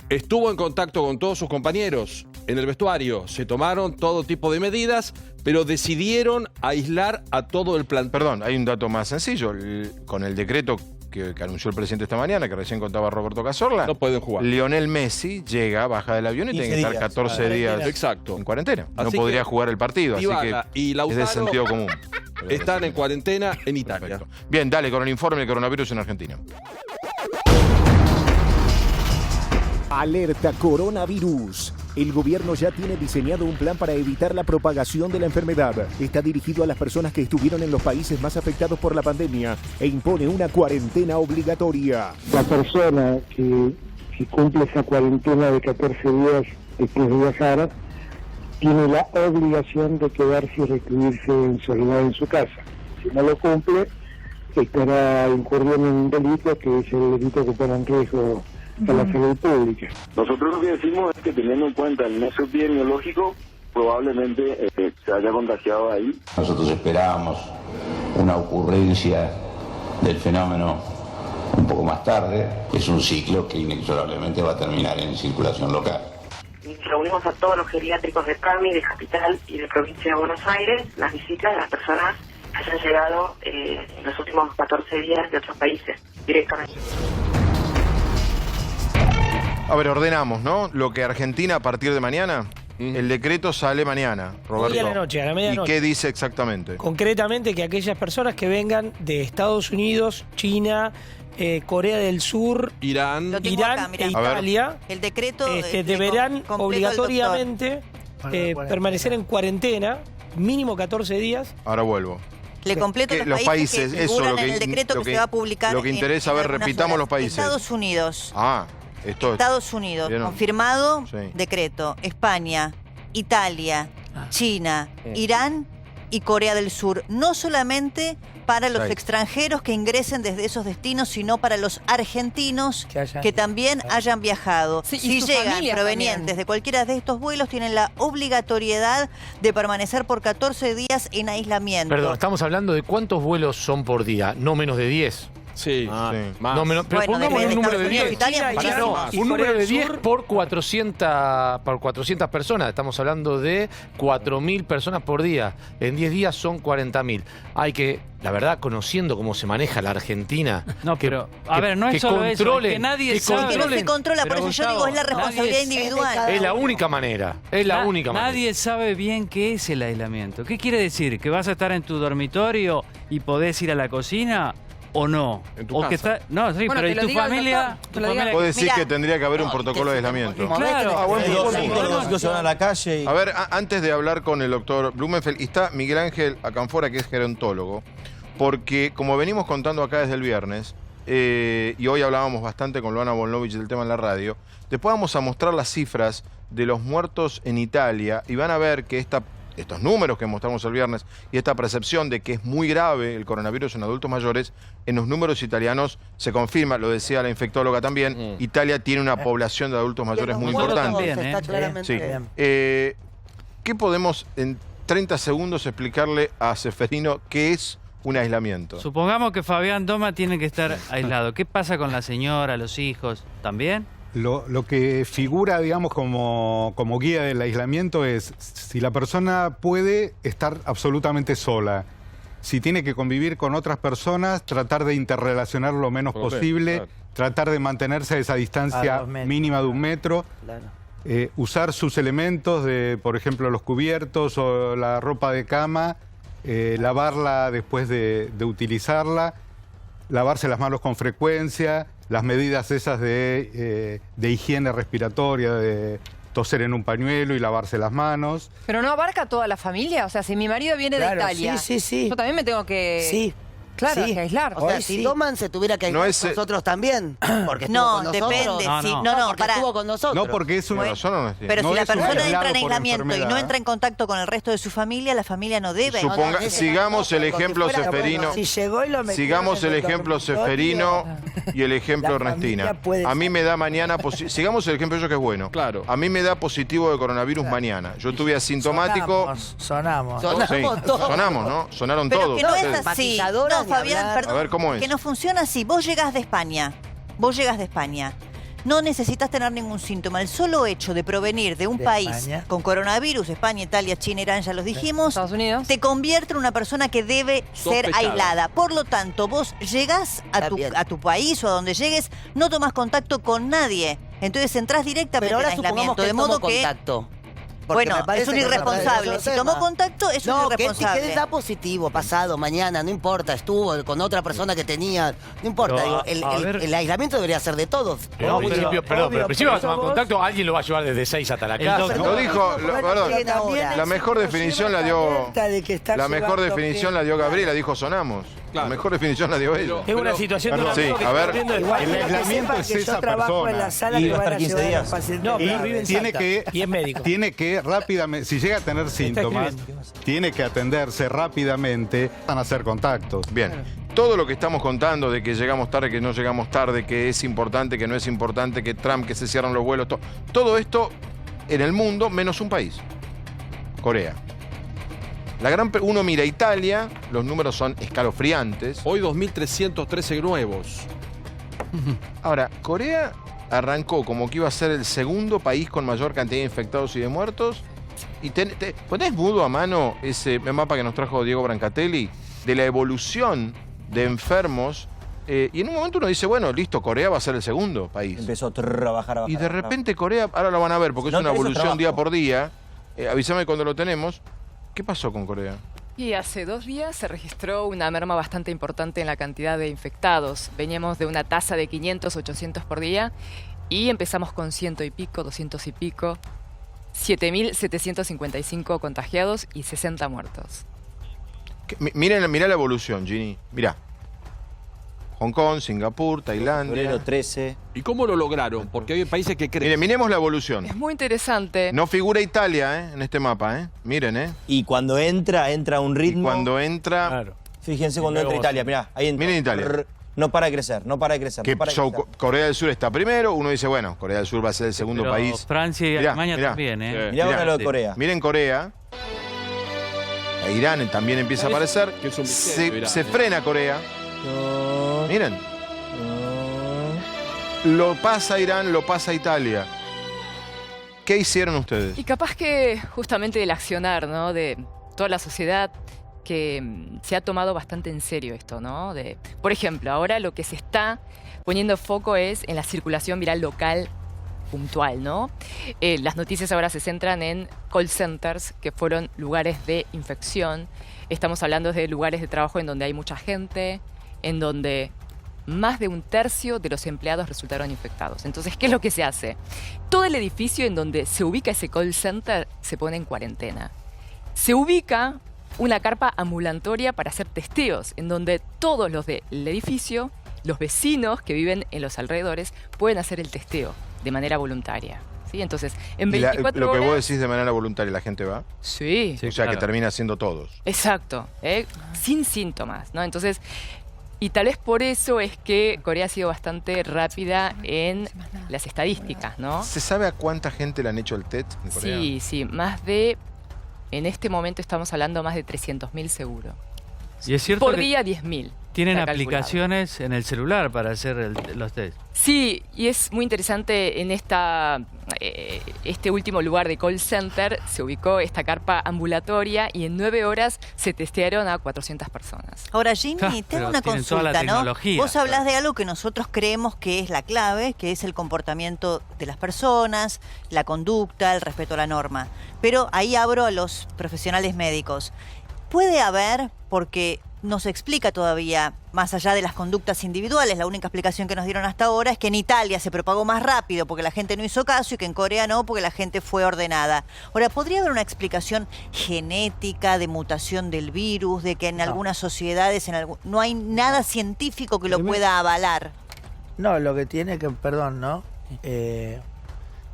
Estuvo en contacto con todos sus compañeros en el vestuario. Se tomaron todo tipo de medidas, pero decidieron aislar a todo el plantel. Perdón, hay un dato más sencillo. Con el decreto que anunció el presidente esta mañana, que recién contaba Roberto Cazorla, no pueden jugar. Lionel Messi llega, baja del avión y tiene que estar 14 días en cuarentena. Así no podría jugar el partido, Dybala así que y Lautaro es de sentido común. Están en cuarentena en Italia. Perfecto. Bien, dale con el informe del coronavirus en Argentina. Alerta coronavirus. El gobierno ya tiene diseñado un plan para evitar la propagación de la enfermedad. Está dirigido a las personas que estuvieron en los países más afectados por la pandemia e impone una cuarentena obligatoria. La persona que cumple esa cuarentena de 14 días después de viajar tiene la obligación de quedarse y recluirse en soledad en su casa. Si no lo cumple, estará incurriendo en un delito que es el delito que pone en riesgo a la salud pública. Nosotros lo que decimos es que teniendo en cuenta el nexo epidemiológico, probablemente se haya contagiado ahí. Nosotros esperábamos una ocurrencia del fenómeno un poco más tarde. Es un ciclo que inexorablemente va a terminar en circulación local. Reunimos a todos los geriátricos de PAMI, de Capital y de Provincia de Buenos Aires, las visitas de las personas que hayan llegado en los últimos 14 días de otros países directamente. A ver, ordenamos, ¿no? Lo que Argentina a partir de mañana, el decreto sale mañana, Roberto. Hoy a la noche, a la medianoche. ¿Y qué dice exactamente? Concretamente que aquellas personas que vengan de Estados Unidos, China, Corea del Sur, Irán e Italia, el decreto deberán obligatoriamente permanecer en cuarentena, mínimo 14 días. Ahora vuelvo. Le completo los países, que eso figuran lo que en el decreto que se va a publicar. Lo que interesa, a ver, repitamos los países. Estados Unidos. Esto Estados Unidos, ¿vieron? confirmado, Sí. decreto. España, Italia, China, Irán y Corea del Sur. No solamente para los extranjeros que ingresen desde esos destinos, sino para los argentinos que también hayan viajado. Sí, si llegan provenientes de cualquiera de estos vuelos, tienen la obligatoriedad de permanecer por 14 días en aislamiento. Perdón, estamos hablando de cuántos vuelos son por día, no menos de 10. Sí, más. No menos, pero Bueno, pongamos un número de 10. Un número de 10 por 400 personas. Estamos hablando de 4.000 personas por día. En 10 días son 40.000. Hay que, la verdad, conociendo cómo se maneja la Argentina... No, pero, a ver, no es solo eso, es que nadie sabe... Que no se controla, por eso yo digo, es la responsabilidad individual. Es la única manera, es la única manera. Nadie sabe bien qué es el aislamiento. ¿Qué quiere decir? ¿Que vas a estar en tu dormitorio y podés ir a la cocina? ¿O no? En tu casa. No, sí, Bueno, pero ¿y tu familia? Vos decís que tendría que haber un protocolo de aislamiento. Claro. Los chicos se van a la calle. A ver, antes de hablar con el doctor Blumenfeld, está Miguel Ángel Acanfora, que es gerontólogo, porque como venimos contando acá desde el viernes, y hoy hablábamos bastante con Luana Volnovich del tema en la radio, después vamos a mostrar las cifras de los muertos en Italia y van a ver que estos números que mostramos el viernes y esta percepción de que es muy grave el coronavirus en adultos mayores, en los números italianos se confirma, lo decía la infectóloga también, Italia tiene una población de adultos mayores muy importante. Sí. ¿Qué podemos en 30 segundos explicarle a Ceferino qué es un aislamiento? Supongamos que Fabián Doma tiene que estar aislado. ¿Qué pasa con la señora, los hijos? ¿También? Lo que figura, digamos, como guía del aislamiento es si la persona puede estar absolutamente sola, si tiene que convivir con otras personas, tratar de interrelacionar lo menos posible, tratar de mantenerse a esa distancia mínima de 1 metro, usar sus elementos, por ejemplo, los cubiertos o la ropa de cama, lavarla después de utilizarla, lavarse las manos con frecuencia, las medidas esas de higiene respiratoria, de toser en un pañuelo y lavarse las manos. Pero no abarca toda la familia. O sea, si mi marido viene de Italia, yo también me tengo que... Sí. Claro, que aislar. O sea, si Doman se tuviera que aislar nosotros también. Porque no, depende. Porque estuvo con nosotros. No, porque es una persona. Pero si la persona entra en aislamiento y no entra en contacto con el resto de su familia, la familia no debe. Sigamos el ejemplo Ceferino. Sigamos el ejemplo Ceferino y el ejemplo Ernestina. A mí me da mañana... Sigamos el ejemplo yo que es bueno. Claro. A mí me da positivo de coronavirus mañana. Yo tuve asintomático... Sonamos, ¿no? Sonaron todos. Pero que no es así. No, Fabián, perdón. A ver, ¿cómo es? Que no funciona así. Vos llegás de España. No necesitas tener ningún síntoma. El solo hecho de provenir de un país con coronavirus, España, Italia, China, Irán, ya los dijimos, Estados Unidos, te convierte en una persona que debe ser aislada. Por lo tanto, vos llegás a tu país o a donde llegues, no tomás contacto con nadie. Entonces entrás directamente en aislamiento. De modo que... Bueno, es un irresponsable. Si tomó contacto, es un irresponsable. Que da positivo, pasado, mañana, no importa, estuvo con otra persona que tenía, no importa. El aislamiento debería ser de todos. Pero al principio va a tomar contacto, alguien lo va a llevar desde 6 hasta la casa. Lo dijo, la mejor definición la dio Gabriela, dijo sonamos. La mejor definición la dio ella. Es una situación de una sí, a ver. El aislamiento es esa persona. Y va a estar 15 días. No, pero vive en Salta. Y es médico. Tiene que rápidamente, si llega a tener síntomas, tiene que atenderse rápidamente, van a hacer contactos. Bien. Todo lo que estamos contando de que llegamos tarde, que no llegamos tarde, que es importante, que no es importante, que Trump, que se cierran los vuelos, todo esto en el mundo menos un país. Corea. Uno mira Italia, los números son escalofriantes. Hoy 2.313 nuevos. Ahora, Corea arrancó como que iba a ser el segundo país con mayor cantidad de infectados y de muertos. Y ¿ponés mudo a mano ese mapa que nos trajo Diego Brancatelli de la evolución de enfermos? Y en un momento uno dice, bueno, listo, Corea va a ser el segundo país. Empezó a bajar. Y de repente Corea, ahora lo van a ver porque es una evolución día por día. Avísame cuando lo tenemos. ¿Qué pasó con Corea? Y hace 2 días se registró una merma bastante importante en la cantidad de infectados. Veníamos de una tasa de 500, 800 por día y empezamos con 100 y pico, 200 y pico, 7.755 contagiados y 60 muertos. Mirá la evolución, Ginny. Mirá. Hong Kong, Singapur, Tailandia. Febrero 13. ¿Y cómo lo lograron? Porque hay países que creen. Miren, miremos la evolución. Es muy interesante. No figura Italia en este mapa, miren. Y cuando entra a un ritmo. Y cuando entra... Claro. Fíjense cuando entra Italia, mirá, ahí entra. Miren Italia. No para de crecer, no para de crecer. Que no para de crecer. Corea del Sur está primero, uno dice, bueno, Corea del Sur va a ser el segundo Pero país. Francia y Alemania también, Mirá lo de Corea. Miren Corea. E Irán también empieza a aparecer. Que es un misterio, Se Irán, frena Corea. No. Miren. Lo pasa Irán, lo pasa Italia. ¿Qué hicieron ustedes? Y capaz que justamente el accionar, ¿no? De toda la sociedad que se ha tomado bastante en serio esto, ¿no? Por ejemplo, ahora lo que se está poniendo foco es en la circulación viral local puntual, ¿no? Las noticias ahora se centran en call centers, que fueron lugares de infección. Estamos hablando de lugares de trabajo en donde hay mucha gente, en donde más de un tercio de los empleados resultaron infectados. Entonces, ¿qué es lo que se hace? Todo el edificio en donde se ubica ese call center se pone en cuarentena. Se ubica una carpa ambulatoria para hacer testeos, en donde todos los del edificio, los vecinos que viven en los alrededores, pueden hacer el testeo de manera voluntaria. ¿Sí? Entonces, en 24 lo que horas... vos decís de manera voluntaria, ¿la gente va? Sí. O sea, que termina siendo todos. Exacto, sin síntomas, ¿no? Entonces, y tal vez por eso es que Corea ha sido bastante rápida en las estadísticas, ¿no? ¿Se sabe a cuánta gente le han hecho el test en Corea? Sí, más de... En este momento estamos hablando más de 300.000 seguro. Y es cierto por que día 10.000. Tienen aplicaciones en el celular para hacer los test. Sí, y es muy interesante en este último lugar de call center se ubicó esta carpa ambulatoria y en 9 horas se testearon a 400 personas. Ahora, Ginny, tengo una consulta, ¿no? Vos hablás de algo que nosotros creemos que es la clave, que es el comportamiento de las personas, la conducta, el respeto a la norma. Pero ahí abro a los profesionales médicos. Puede haber, porque no se explica todavía, más allá de las conductas individuales, la única explicación que nos dieron hasta ahora es que en Italia se propagó más rápido porque la gente no hizo caso y que en Corea no porque la gente fue ordenada. Ahora, ¿podría haber una explicación genética de mutación del virus, de que en algunas sociedades no hay nada científico que lo pueda avalar? No, lo que tiene que, perdón, ¿no?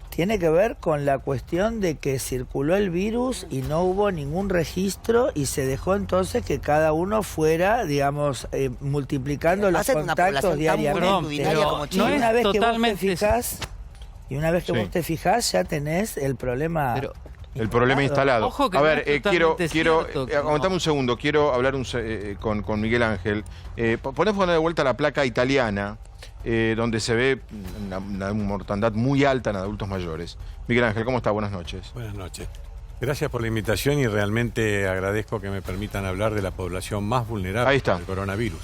Tiene que ver con la cuestión de que circuló el virus y no hubo ningún registro y se dejó entonces que cada uno fuera, digamos, multiplicando los contactos diariamente. Y una vez que vos te fijás, ya tenés el problema. El problema instalado. A ver, aguantame un segundo, quiero hablar con Miguel Ángel. Ponemos de vuelta la placa italiana, donde se ve una mortandad muy alta en adultos mayores. Miguel Ángel, ¿cómo está? Buenas noches. Buenas noches. Gracias por la invitación y realmente agradezco que me permitan hablar de la población más vulnerable al coronavirus.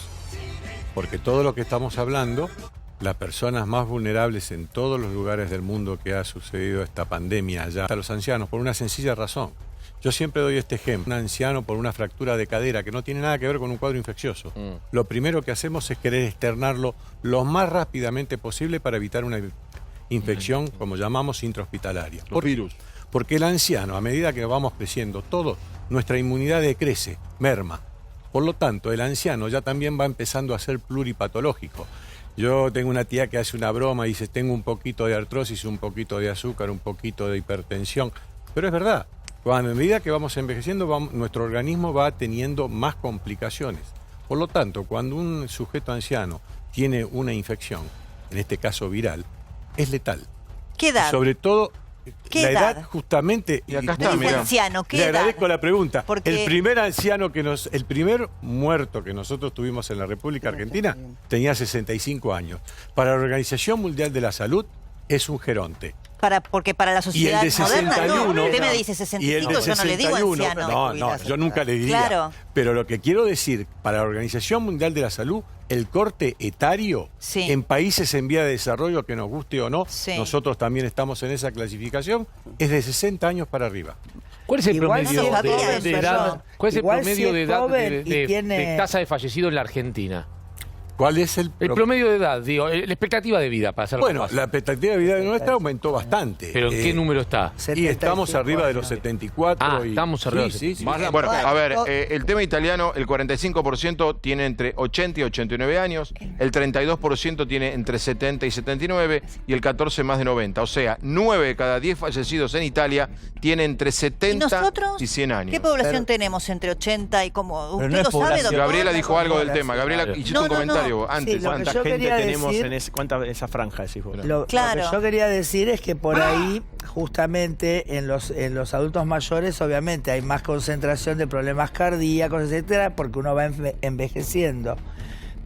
Porque todo lo que estamos hablando, las personas más vulnerables en todos los lugares del mundo que ha sucedido esta pandemia, ya hasta los ancianos, por una sencilla razón. Yo siempre doy este ejemplo. Un anciano por una fractura de cadera que no tiene nada que ver con un cuadro infeccioso. Lo primero que hacemos es querer externarlo lo más rápidamente posible para evitar una infección, como llamamos, intrahospitalaria. Por virus. Porque el anciano, a medida que vamos creciendo, nuestra inmunidad decrece, merma. Por lo tanto, el anciano ya también va empezando a ser pluripatológico. Yo tengo una tía que hace una broma y dice, tengo un poquito de artrosis, un poquito de azúcar, un poquito de hipertensión. Pero es verdad. A medida que vamos envejeciendo, nuestro organismo va teniendo más complicaciones. Por lo tanto, cuando un sujeto anciano tiene una infección, en este caso viral, es letal. ¿Qué edad? Y sobre todo, ¿Qué la edad? edad justamente... Y acá está, mira. Anciano, ¿qué Le edad? agradezco la pregunta. Porque... El primer anciano el primer muerto que nosotros tuvimos en la República Argentina tenía 65 años. Para la Organización Mundial de la Salud es un geronte. Porque para la sociedad moderna, no. Usted me dice 65, yo no le digo anciano. No, yo nunca le diría. Claro. Pero lo que quiero decir, para la Organización Mundial de la Salud, el corte etario en países en vía de desarrollo, que nos guste o no, nosotros también estamos en esa clasificación, es de 60 años para arriba. ¿Cuál es el promedio de edad? ¿Cuál es el promedio de edad de tasa de fallecido en la Argentina? ¿Cuál es el promedio de edad? Digo, la expectativa de vida, para hacerlo Bueno, fácil. la expectativa de vida nuestra aumentó bastante. ¿Pero en qué número está? Y estamos arriba de los 74. Estamos arriba de los 74. Bueno, a ver, el tema italiano, el 45% tiene entre 80 y 89 años, el 32% tiene entre 70 y 79 y el 14 más de 90. O sea, 9 de cada 10 fallecidos en Italia tienen entre 70 y 100 años. ¿Qué población tenemos entre 80 y como Pero usted no es lo sabe, población. doctor? Gabriela dijo algo del tema. Gabriela, hiciste un comentario antes. Sí, lo que ¿Cuánta yo gente quería tenemos decir- en esa franja, decís vos? Lo que yo quería decir es que por ahí, justamente en los adultos mayores, obviamente hay más concentración de problemas cardíacos, etcétera, porque uno va envejeciendo.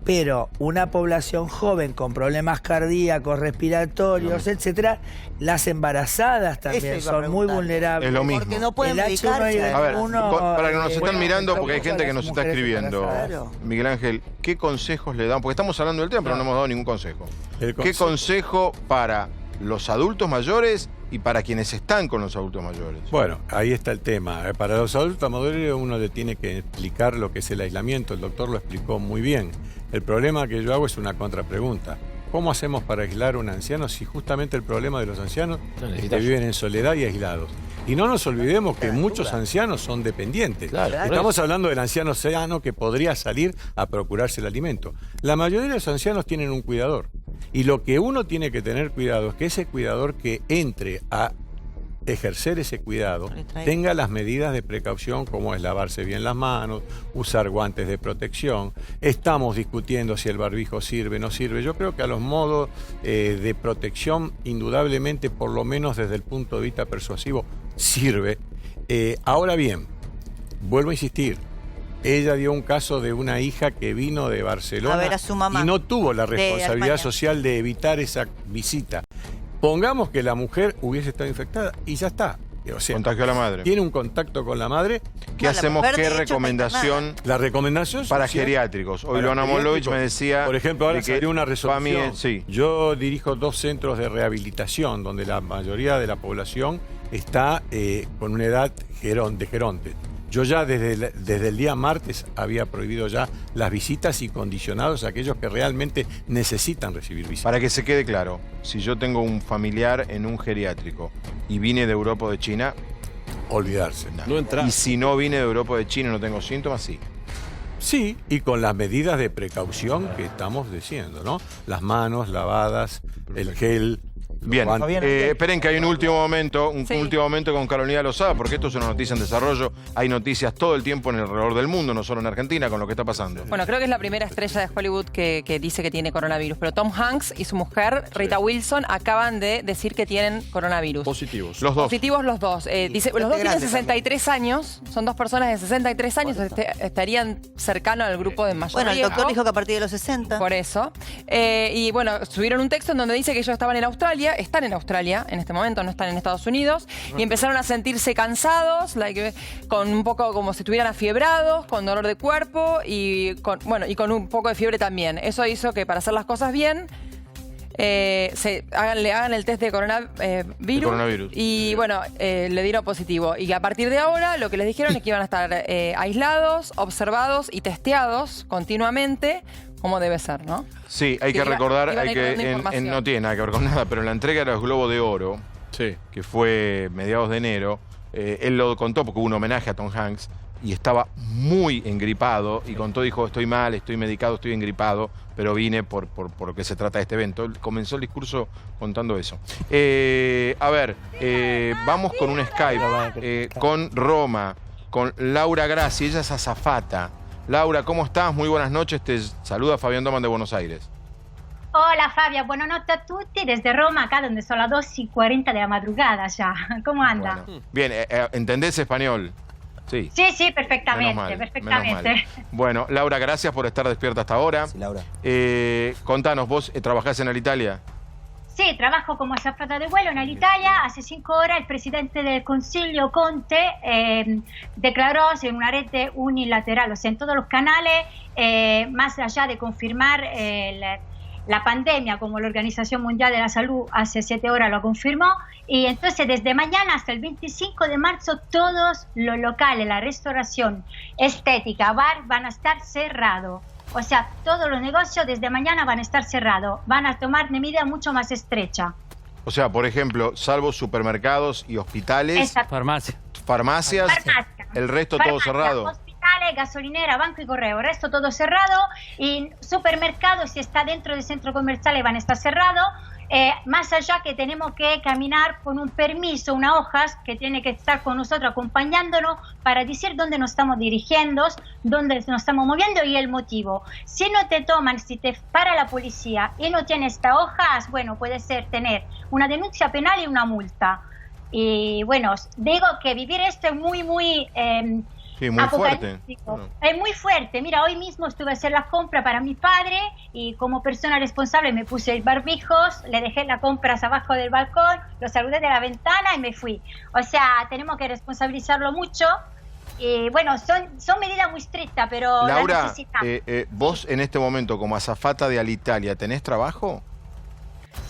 Pero una población joven con problemas cardíacos, respiratorios, etcétera, las embarazadas también son muy vulnerables. Es lo mismo. Porque no pueden El H1 y el medicarse. A ver, N1, para que nos están bueno, mirando, porque hay gente que nos está mujeres escribiendo, embarazadas. Miguel Ángel, ¿qué consejos le dan? Porque estamos hablando del tema, pero no hemos dado ningún consejo. ¿Qué consejo para los adultos mayores y para quienes están con los adultos mayores? Bueno, ahí está el tema. Para los adultos mayores uno le tiene que explicar lo que es el aislamiento. El doctor lo explicó muy bien. El problema que yo hago es una contrapregunta. ¿Cómo hacemos para aislar a un anciano si justamente el problema de los ancianos es que viven en soledad y aislados? Y no nos olvidemos que muchos ancianos son dependientes. Estamos hablando del anciano sano que podría salir a procurarse el alimento. La mayoría de los ancianos tienen un cuidador. Y lo que uno tiene que tener cuidado es que ese cuidador que entre a ejercer ese cuidado tenga las medidas de precaución como es lavarse bien las manos, usar guantes de protección. Estamos discutiendo si el barbijo sirve o no sirve. Yo creo que a los modos de protección, indudablemente, por lo menos desde el punto de vista persuasivo, sirve. Ahora bien, vuelvo a insistir, ella dio un caso de una hija que vino de Barcelona A ver a su mamá, y no tuvo la de responsabilidad España. social de evitar esa visita. Pongamos que la mujer hubiese estado infectada y ya está. O sea, Contagió a la madre. Tiene un contacto con la madre. ¿Qué hacemos? ¿Qué recomendación? La recomendación para social, geriátricos. Hoy para Luana Molovich geriátricos. me decía... Por ejemplo, ahora de que salió una resolución. sí. Yo dirijo 2 centros de rehabilitación donde la mayoría de la población está con una edad de geronte. Yo ya desde el día martes había prohibido ya las visitas y condicionados a aquellos que realmente necesitan recibir visitas. Para que se quede claro, si yo tengo un familiar en un geriátrico y vine de Europa o de China... Olvidarse. No entrar. Y si no vine de Europa o de China y no tengo síntomas, sí. Sí, y con las medidas de precaución que estamos diciendo, ¿no? Las manos lavadas, el gel... Bien, esperen que hay un último momento, último momento con Carolina Lozada, porque esto es una noticia en desarrollo. Hay noticias todo el tiempo en alrededor del mundo, no solo en Argentina, con lo que está pasando. Bueno, creo que es la primera estrella de Hollywood que dice que tiene coronavirus. Pero Tom Hanks y su mujer, Rita Wilson, acaban de decir que tienen coronavirus. Positivos. Los dos. Positivos los dos. Dice, los dos tienen 63 años, son 2 personas de 63 años, estarían cercanos al grupo de mayor Bueno, el riesgo. doctor dijo que a partir de los 60. Por eso. Y bueno, subieron un texto en donde dice que ellos estaban en Australia, están en Australia en este momento, no están en Estados Unidos, y empezaron a sentirse cansados, con un poco como si estuvieran afiebrados, con dolor de cuerpo y con un poco de fiebre también. Eso hizo que para hacer las cosas bien, hagan el test de coronavirus. Y bueno, le dieron positivo. Y a partir de ahora lo que les dijeron es que iban a estar aislados, observados y testeados continuamente, como debe ser, ¿no? Sí, hay que recordar, no tiene nada que ver con nada, pero en la entrega de los Globos de Oro, que fue mediados de enero, él lo contó porque hubo un homenaje a Tom Hanks y estaba muy engripado y contó, dijo, estoy mal, estoy medicado, estoy engripado, pero vine por lo que se trata de este evento. Él comenzó el discurso contando eso. A ver, vamos con un Skype con Roma, con Laura Grassi, ella es azafata. Laura, ¿cómo estás? Muy buenas noches, te saluda Fabián Doman de Buenos Aires. Hola Fabia, buenas noches a tutti desde Roma, acá donde son las 2:40 de la madrugada ya. ¿Cómo anda? Bueno. Bien, ¿entendés español? Sí. Sí, perfectamente, Menos mal, perfectamente. menos mal. Bueno, Laura, gracias por estar despierta hasta ahora. Sí, Laura. Contanos, ¿vos trabajás en Alitalia? Sí, trabajo como azafata de vuelo en Alitalia. Hace 5 horas el presidente del Consiglio, Conte, declaró en una red unilateral, o sea, en todos los canales, más allá de confirmar la pandemia, como la Organización Mundial de la Salud hace 7 horas lo confirmó, y entonces desde mañana hasta el 25 de marzo todos los locales, la restauración, estética, bar, van a estar cerrados. O sea, todos los negocios desde mañana van a estar cerrados. Van a tomar medidas mucho más estrechas. O sea, por ejemplo, salvo supermercados y hospitales, farmacias, el resto todo cerrado. Hospitales, gasolinera, banco y correo, el resto todo cerrado. Y supermercados, si está dentro del centro comercial, van a estar cerrados. Más allá que tenemos que caminar con un permiso, una hoja que tiene que estar con nosotros acompañándonos para decir dónde nos estamos dirigiendo, dónde nos estamos moviendo y el motivo. Si no te toman, si te para la policía y no tienes estas hojas, bueno, puede ser tener una denuncia penal y una multa. Y bueno, digo que vivir esto es muy sí, muy fuerte. Es muy fuerte. Mira, hoy mismo estuve a hacer la compra para mi padre y como persona responsable me puse el barbijos, le dejé las compras abajo del balcón, lo saludé de la ventana y me fui. O sea, tenemos que responsabilizarlo mucho. Y bueno, son medidas muy estrictas, pero Laura, las necesitamos. vos en este momento como azafata de Alitalia, ¿tenés trabajo?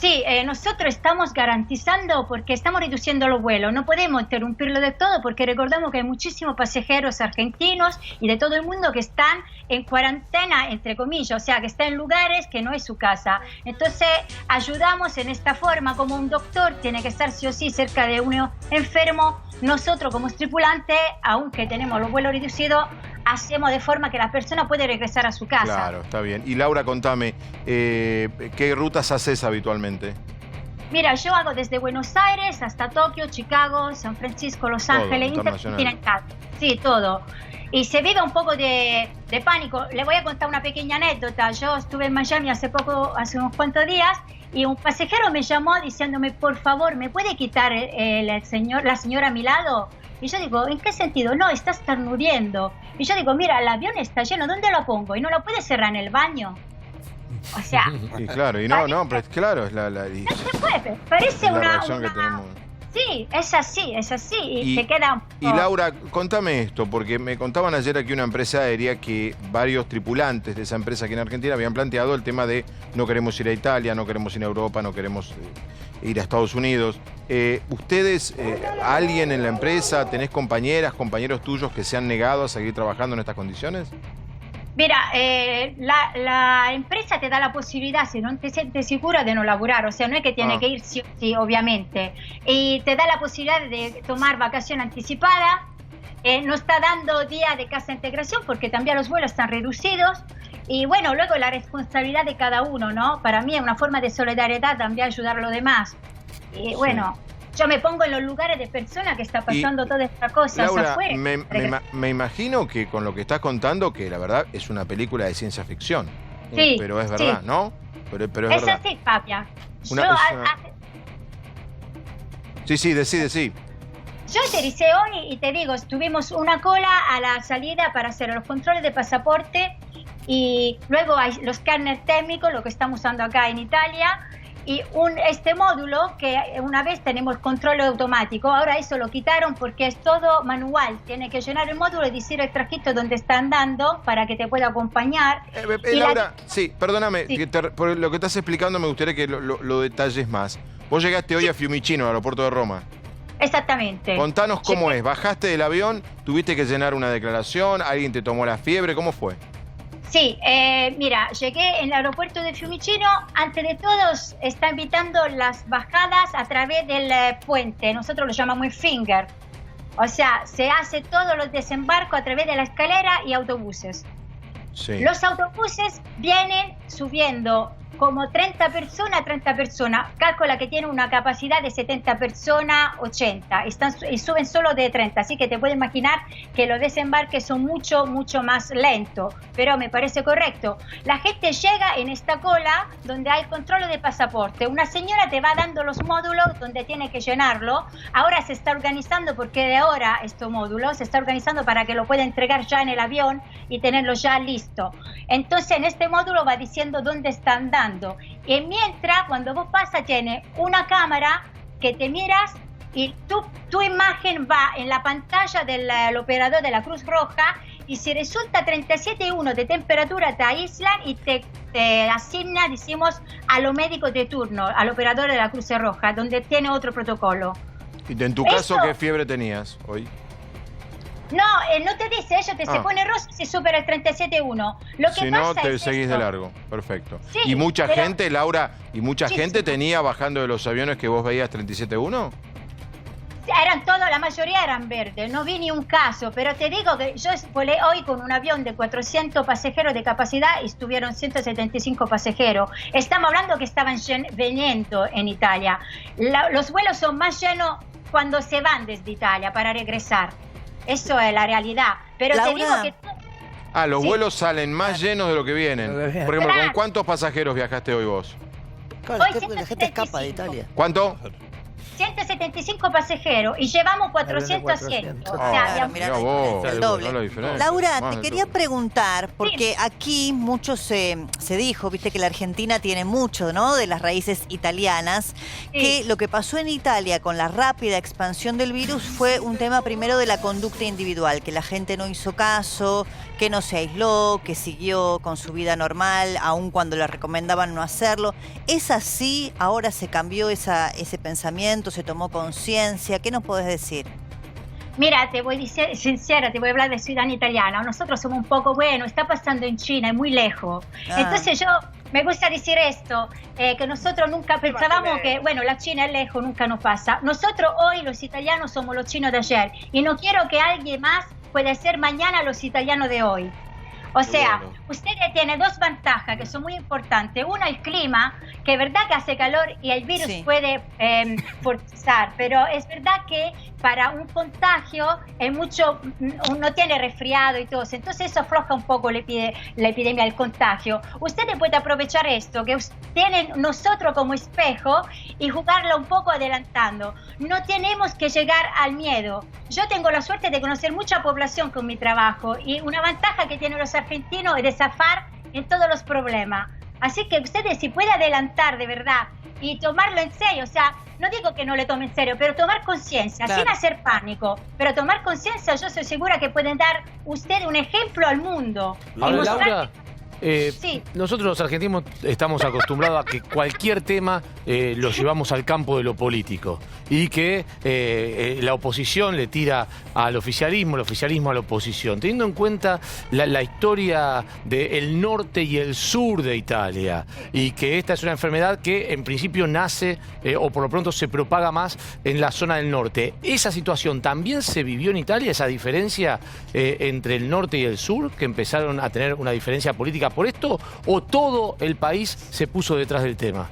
Sí, nosotros estamos garantizando porque estamos reduciendo los vuelos. No podemos interrumpirlo de todo porque recordamos que hay muchísimos pasajeros argentinos y de todo el mundo que están en cuarentena, entre comillas, o sea, que están en lugares que no es su casa. Entonces, ayudamos en esta forma, como un doctor tiene que estar sí o sí cerca de un enfermo. Nosotros como tripulantes, aunque tenemos los vuelos reducidos, hacemos de forma que la persona puede regresar a su casa. Claro, está bien. Y Laura, contame, ¿qué rutas haces habitualmente? Mira, yo hago desde Buenos Aires hasta Tokio, Chicago, San Francisco, Los Ángeles, Intercontinental. Sí, todo. Y se vive un poco de pánico. Le voy a contar una pequeña anécdota. Yo estuve en Miami hace unos cuantos días, y un pasajero me llamó diciéndome, por favor, ¿me puede quitar la señora a mi lado? Y yo digo, ¿en qué sentido? No, está estornudando. Y yo digo, mira, el avión está lleno, ¿dónde lo pongo? Y no lo puede cerrar en el baño. O sea... Y claro, y no, pero claro, es la no se puede, parece una reacción que tenemos. Sí, es así, y te queda... Y Laura, contame esto, porque me contaban ayer aquí una empresa aérea que varios tripulantes de esa empresa aquí en Argentina habían planteado el tema de no queremos ir a Italia, no queremos ir a Europa, no queremos ir a Estados Unidos. ¿Ustedes, alguien en la empresa, tenés compañeros tuyos que se han negado a seguir trabajando en estas condiciones? Mira, la empresa te da la posibilidad, si no te sientes segura, de no laburar. O sea, no es que tiene que ir sí, obviamente. Y te da la posibilidad de tomar vacación anticipada. No está dando día de casa de integración porque también los vuelos están reducidos. Y bueno, luego la responsabilidad de cada uno, ¿no? Para mí es una forma de solidaridad también ayudar a los demás. Y bueno... Yo me pongo en los lugares de personas que está pasando toda esta cosa. Laura, me imagino que con lo que estás contando, que la verdad es una película de ciencia ficción. Sí, pero es verdad, ¿no? Pero es verdad. Así, Papia. Sí, decí. Yo aterricé hoy y te digo, tuvimos una cola a la salida para hacer los controles de pasaporte y luego hay los escáneres térmicos, lo que estamos usando acá en Italia. Y este módulo, que una vez tenemos control automático, ahora eso lo quitaron porque es todo manual. Tiene que llenar el módulo y decir el trajito donde está andando para que te pueda acompañar. Laura, sí, perdóname, sí. Por lo que estás explicando me gustaría que lo detalles más. Vos llegaste hoy a Fiumicino, al aeropuerto de Roma. Exactamente. Contanos cómo es. Bajaste del avión, tuviste que llenar una declaración, alguien te tomó la fiebre, ¿cómo fue? Sí, mira, llegué en el aeropuerto de Fiumicino. Antes de todo, está invitando las bajadas a través del puente. Nosotros lo llamamos finger. O sea, se hace todos los desembarcos a través de la escalera y autobuses. Sí. Los autobuses vienen subiendo como 30 personas. Calcula que tiene una capacidad de 70 personas, 80. Y suben solo de 30. Así que te puedes imaginar que los desembarques son mucho más lentos. Pero me parece correcto. La gente llega en esta cola donde hay control de pasaporte. Una señora te va dando los módulos donde tiene que llenarlo. Ahora se está organizando, porque de ahora estos módulos se está organizando para que lo pueda entregar ya en el avión y tenerlo ya listo. Entonces en este módulo va diciendo dónde está andando. Y mientras, cuando vos pasas, tiene una cámara que te miras y tu imagen va en la pantalla del operador de la Cruz Roja, y si resulta 37,1 de temperatura te aíslan y te asigna, decimos, a los médicos de turno, al operador de la Cruz Roja, donde tiene otro protocolo. ¿Y en tu caso qué fiebre tenías hoy? No, no te dice, ellos se pone rosa si supera el 37.1. Lo que si no, pasa te es seguís esto. de largo. Perfecto. Sí, y mucha pero- gente, Laura, gente tenía bajando de los aviones que vos veías 37.1. Eran todos, la mayoría eran verdes, no vi ni un caso, pero te digo que yo volé hoy con un avión de 400 pasajeros de capacidad y estuvieron 175 pasajeros. Estamos hablando que estaban viniendo en Italia. Los vuelos son más llenos cuando se van desde Italia para regresar. Eso es la realidad. Pero te digo que... Los Sí. vuelos salen más llenos de lo que vienen. Por ejemplo, ¿con cuántos pasajeros viajaste hoy vos? Claro, Hoy la gente escapa de Italia. ¿Cuánto? 175 pasajeros y llevamos 400 asientos. O sea, Mirá, el doble. Laura, Más te del quería doble. preguntar, porque aquí mucho se dijo, viste que la Argentina tiene mucho, ¿no?, de las raíces italianas, que lo que pasó en Italia con la rápida expansión del virus fue un tema primero de la conducta individual, que la gente no hizo caso, que no se aisló, que siguió con su vida normal, aun cuando le recomendaban no hacerlo. ¿Es así? ¿Ahora se cambió ese pensamiento? ¿Se tomó conciencia? ¿Qué nos podés decir? Mira, te voy a decir sincera, te voy a hablar de ciudadana italiana. Nosotros somos un poco, bueno, está pasando en China, es muy lejos. Entonces yo me gusta decir esto, que nosotros nunca pensábamos que, bueno, la China es lejos, nunca nos pasa. Nosotros hoy, los italianos, somos los chinos de ayer. Y no quiero que alguien más pueda ser mañana los italianos de hoy. O sea, ustedes tienen dos ventajas que son muy importantes. Una, el clima, que es verdad que hace calor y el virus puede forzar, pero es verdad que para un contagio es mucho, uno tiene resfriado y todo, entonces eso afloja un poco la epidemia, el contagio. Ustedes pueden aprovechar esto, que tienen nosotros como espejo y jugarlo un poco adelantando. No tenemos que llegar al miedo. Yo tengo la suerte de conocer mucha población con mi trabajo y una ventaja que tienen los argentinos es de zafar en todos los problemas. Así que ustedes si pueden adelantar de verdad y tomarlo en serio, o sea, no digo que no le tomen en serio, pero tomar conciencia, sin hacer pánico, pero tomar conciencia, yo soy segura que pueden dar ustedes un ejemplo al mundo. Ahora, Laura, nosotros los argentinos estamos acostumbrados a que cualquier tema lo llevamos al campo de lo político y que la oposición le tira al oficialismo, el oficialismo a la oposición. Teniendo en cuenta la historia del norte y el sur de Italia y que esta es una enfermedad que en principio nace o por lo pronto se propaga más en la zona del norte. ¿Esa situación también se vivió en Italia, esa diferencia entre el norte y el sur, que empezaron a tener una diferencia política por esto, o todo el país se puso detrás del tema?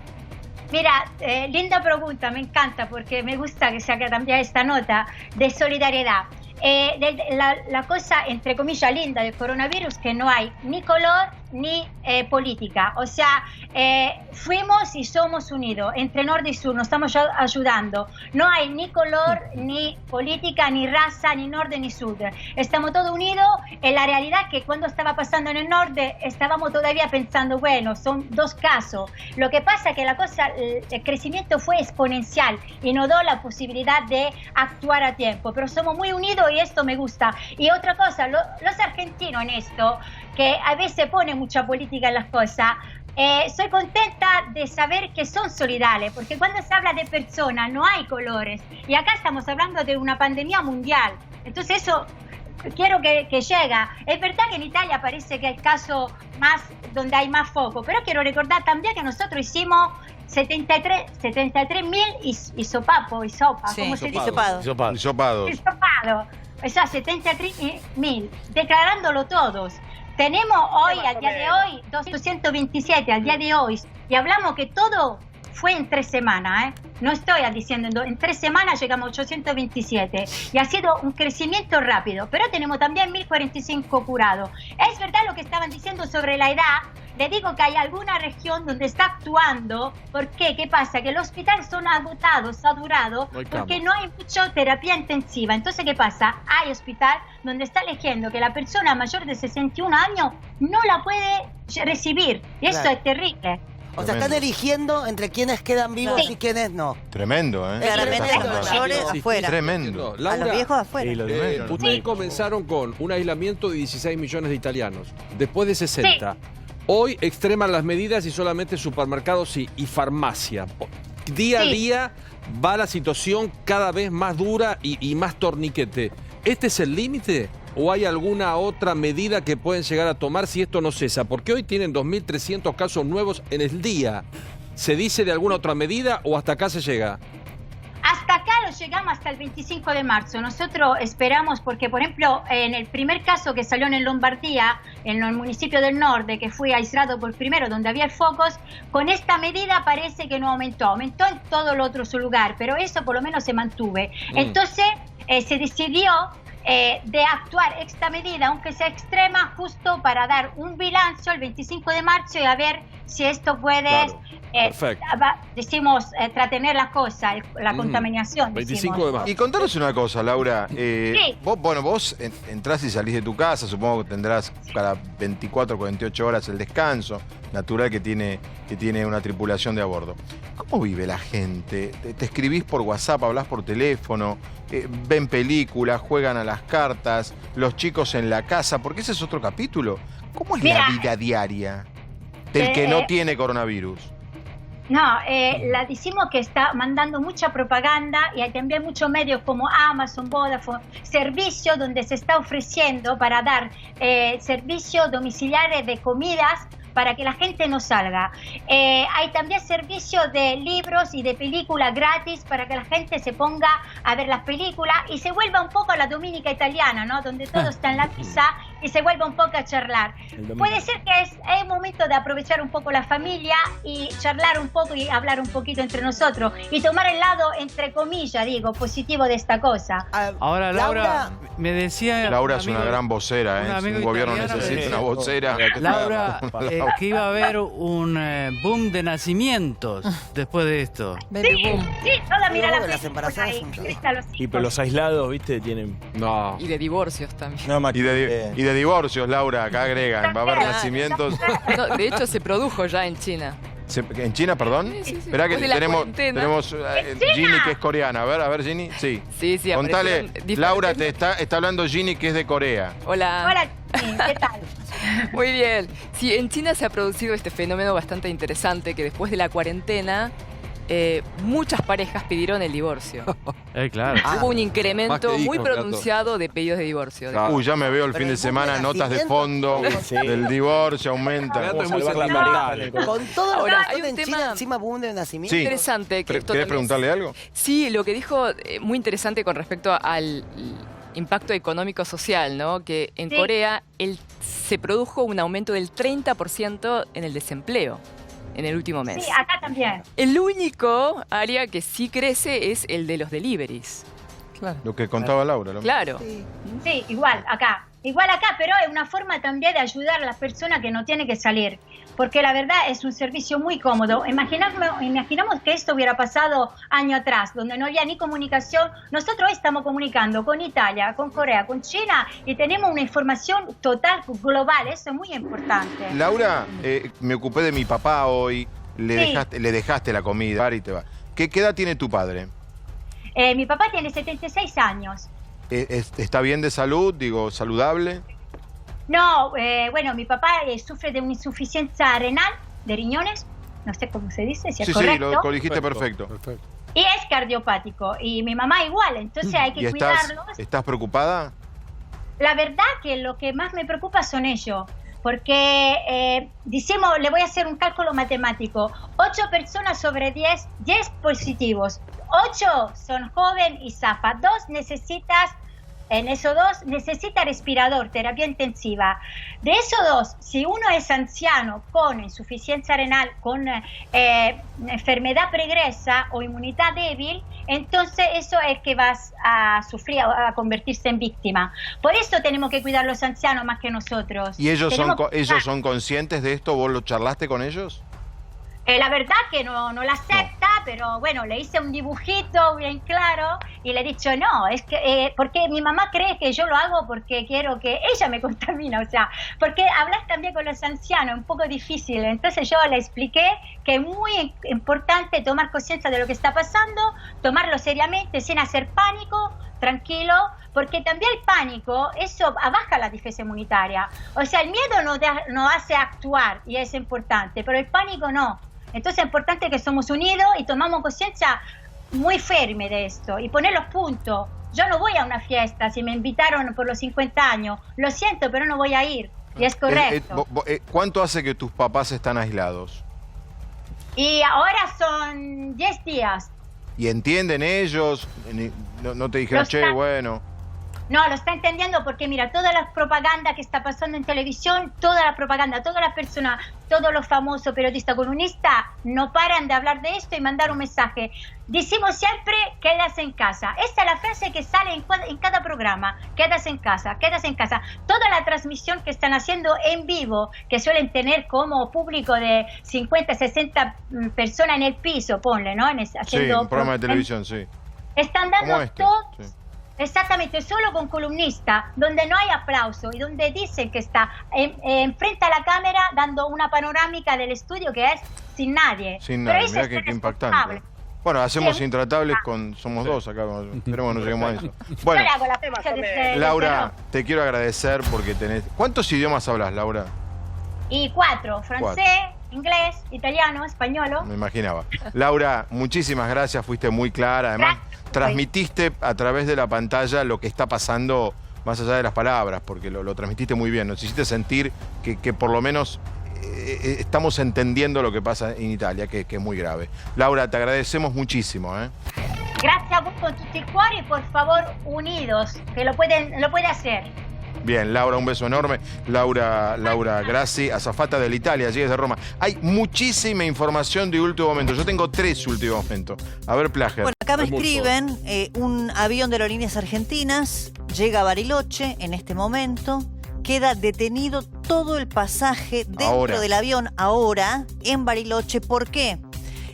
Mira, linda pregunta, me encanta porque me gusta que se haga también esta nota de solidaridad. La cosa, entre comillas, linda del coronavirus que no hay ni color ni política. O sea, fuimos y somos unidos. Entre norte y sur nos estamos ayudando. No hay ni color, ni política, ni raza, ni norte ni sur. Estamos todos unidos. En la realidad que cuando estaba pasando en el norte estábamos todavía pensando, bueno, son dos casos. Lo que pasa es que la cosa, el crecimiento fue exponencial y nos dio la posibilidad de actuar a tiempo. Pero somos muy unidos y esto me gusta. Y otra cosa, los argentinos en esto, que a veces ponen mucha política en las cosas, soy contenta de saber que son solidarios, porque cuando se habla de personas no hay colores. Y acá estamos hablando de una pandemia mundial. Entonces eso quiero que llegue. Es verdad que en Italia parece que es el caso más donde hay más foco, pero quiero recordar también que nosotros hicimos 73.000 hisopados. ¿Cómo se dice? Hisopados. O sea, 73.000, declarándolo todos. Tenemos hoy, al día de hoy, 227 al día de hoy, y hablamos que todo fue en 3 semanas, No estoy diciendo, en 3 semanas llegamos a 827 y ha sido un crecimiento rápido, pero tenemos también 1045 curados. Es verdad lo que estaban diciendo sobre la edad. Le digo que hay alguna región donde está actuando. ¿Por qué? ¿Qué pasa? Que los hospitales son agotados, saturados, porque no hay mucha terapia intensiva. Entonces, ¿qué pasa? Hay hospital donde está eligiendo que la persona mayor de 61 años no la puede recibir. Y eso es terrible. O sea, están eligiendo entre quienes quedan vivos y quienes no. Tremendo, Claramente los mayores afuera. Tremendo. A los viejos afuera. Ustedes comenzaron con un aislamiento de 16 millones de italianos. Después de 60. Hoy extreman las medidas y solamente supermercados y farmacia. Día a día va la situación cada vez más dura y más torniquete. ¿Este es el límite o hay alguna otra medida que pueden llegar a tomar si esto no cesa? Porque hoy tienen 2.300 casos nuevos en el día. ¿Se dice de alguna otra medida o hasta acá se llega? Hasta acá lo llegamos hasta el 25 de marzo. Nosotros esperamos porque, por ejemplo, en el primer caso que salió en Lombardía, en el municipio del norte, que fue aislado por primero, donde había focos, con esta medida parece que no aumentó. Aumentó en todo el otro su lugar, pero eso por lo menos se mantuve. Entonces, se decidió de actuar esta medida, aunque sea extrema, justo para dar un bilancio el 25 de marzo y a ver si esto puede, decimos, tratener la cosa, la contaminación. 25 de marzo. Y contanos una cosa, Laura. Sí. Vos entrás y salís de tu casa, supongo que tendrás cada 24 o 48 horas el descanso natural que tiene una tripulación de a bordo. ¿Cómo vive la gente? ¿Te escribís por WhatsApp, hablás por teléfono, ven películas, juegan a las cartas, los chicos en la casa? Porque ese es otro capítulo. ¿Cómo es la vida diaria del que no tiene coronavirus? No, la decimos que está mandando mucha propaganda y hay también muchos medios como Amazon, Vodafone, servicios donde se está ofreciendo para dar servicios domiciliares de comidas para que la gente no salga. Hay también servicios de libros y de películas gratis para que la gente se ponga a ver las películas y se vuelva un poco a la dominica italiana, ¿no? Donde todo está en la mesa y se vuelva un poco a charlar. Puede ser que es un momento de aprovechar un poco la familia y charlar un poco y hablar un poquito entre nosotros y tomar el lado, entre comillas, digo, positivo de esta cosa. Ahora, Laura, me decía... Laura es una gran vocera, ¿eh? Si un gobierno necesita una vocera... Laura, que iba a haber un boom de nacimientos después de esto. Sí, toda mira la las embarazadas. Y pero los aislados, ¿viste? Tienen... No. Y de divorcios también. No, Y de divorcios, Laura, acá agregan. Va a haber nacimientos. No, de hecho, se produjo ya en China. ¿En China, perdón? Sí. Esperá que tenemos Ginny, que es coreana. A ver, Ginny. Sí. Sí. Contale, Laura, te está hablando Ginny, que es de Corea. Hola. Hola, ¿qué tal? Muy bien. Sí, en China se ha producido este fenómeno bastante interesante que después de la cuarentena muchas parejas pidieron el divorcio. Claro. Hubo un incremento muy pronunciado de pedidos de divorcio. Ya me veo el fin de semana, notas de fondo, el divorcio aumenta. Con todo lo que hay un en tema China, encima boom de nacimiento. Interesante. ¿Querés preguntarle algo? Sí, lo que dijo muy interesante con respecto al impacto económico-social, ¿no? Que en Corea se produjo un aumento del 30% en el desempleo en el último mes. Sí, acá también. El único área que sí crece es el de los deliveries. Claro. Lo que contaba Laura. Claro. Sí, igual acá, pero es una forma también de ayudar a las personas que no tienen que salir, porque la verdad es un servicio muy cómodo. Imaginamos que esto hubiera pasado años atrás, donde no había ni comunicación. Nosotros hoy estamos comunicando con Italia, con Corea, con China y tenemos una información total, global. Eso es muy importante. Laura, me ocupé de mi papá hoy, le dejaste la comida y te va. ¿Qué edad tiene tu padre? Mi papá tiene 76 años. ¿Está bien de salud? Digo, ¿saludable? No, bueno, mi papá sufre de una insuficiencia renal, de riñones, no sé cómo se dice, si es correcto. Sí, lo dijiste perfecto. Y es cardiopático, y mi mamá igual, entonces hay que cuidarlos. ¿Estás preocupada? La verdad que lo que más me preocupa son ellos, porque, decimos, le voy a hacer un cálculo matemático, 8 personas sobre 10 positivos, 8 son jóvenes y zafa, 2 necesita respirador, terapia intensiva. De esos 2, si uno es anciano con insuficiencia renal, con enfermedad pregresa o inmunidad débil, entonces eso es que vas a sufrir, a convertirse en víctima. Por eso tenemos que cuidar a los ancianos más que nosotros. ¿Y ellos son conscientes de esto? ¿Vos lo charlaste con ellos? La verdad que no la acepta, pero bueno, le hice un dibujito bien claro y le he dicho no, es que porque mi mamá cree que yo lo hago porque quiero que ella me contamina, o sea, porque hablar también con los ancianos es un poco difícil, entonces yo le expliqué que es muy importante tomar conciencia de lo que está pasando, tomarlo seriamente, sin hacer pánico, tranquilo, porque también el pánico, eso baja la defensa inmunitaria, o sea, el miedo no hace actuar y es importante, pero el pánico no. Entonces es importante que somos unidos y tomamos conciencia muy firme de esto y poner los puntos. yo no voy a una fiesta si me invitaron por los 50 años. Lo siento, pero no voy a ir. Y es correcto. ¿Cuánto hace que tus papás están aislados? Y ahora son 10 días. ¿Y entienden ellos? ¿No te dijeron, che, bueno? No, lo está entendiendo porque mira, toda la propaganda que está pasando en televisión, toda la propaganda, todas las personas, todos los famosos periodistas comunistas no paran de hablar de esto y mandar un mensaje. Decimos siempre, quédate en casa. Esta es la frase que sale en cada programa, quédate en casa, quédate en casa. Toda la transmisión que están haciendo en vivo, que suelen tener como público de 50, 60 personas en el piso, ponle, ¿no? Haciendo un programa de televisión, sí. Están dando todo... Sí. Exactamente, solo con columnista, donde no hay aplauso y donde dicen que está enfrente a la cámara dando una panorámica del estudio que es sin nadie. Sin nadie, mirá qué impactante. Bueno, hacemos Intratables con... Somos dos acá, esperemos que no lleguemos a eso. Bueno, Laura, te quiero agradecer porque tenés... ¿Cuántos idiomas hablas, Laura? Y 4, francés, inglés, italiano, español. Me imaginaba. Laura, muchísimas gracias, fuiste muy clara, además... Transmitiste a través de la pantalla lo que está pasando más allá de las palabras, porque lo transmitiste muy bien. Nos hiciste sentir que por lo menos estamos entendiendo lo que pasa en Italia, que es muy grave. Laura, te agradecemos muchísimo. Gracias a vos con tutti cuori y por favor, unidos, que lo puede hacer. Bien, Laura, un beso enorme. Laura Grassi, azafata de Italia, allí desde Roma. Hay muchísima información de último momento. Yo tengo 3 últimos momentos. A ver, Plager. Bueno, acá me escriben, un avión de Aerolíneas Argentinas llega a Bariloche en este momento. Queda detenido todo el pasaje dentro del avión ahora en Bariloche. ¿Por qué?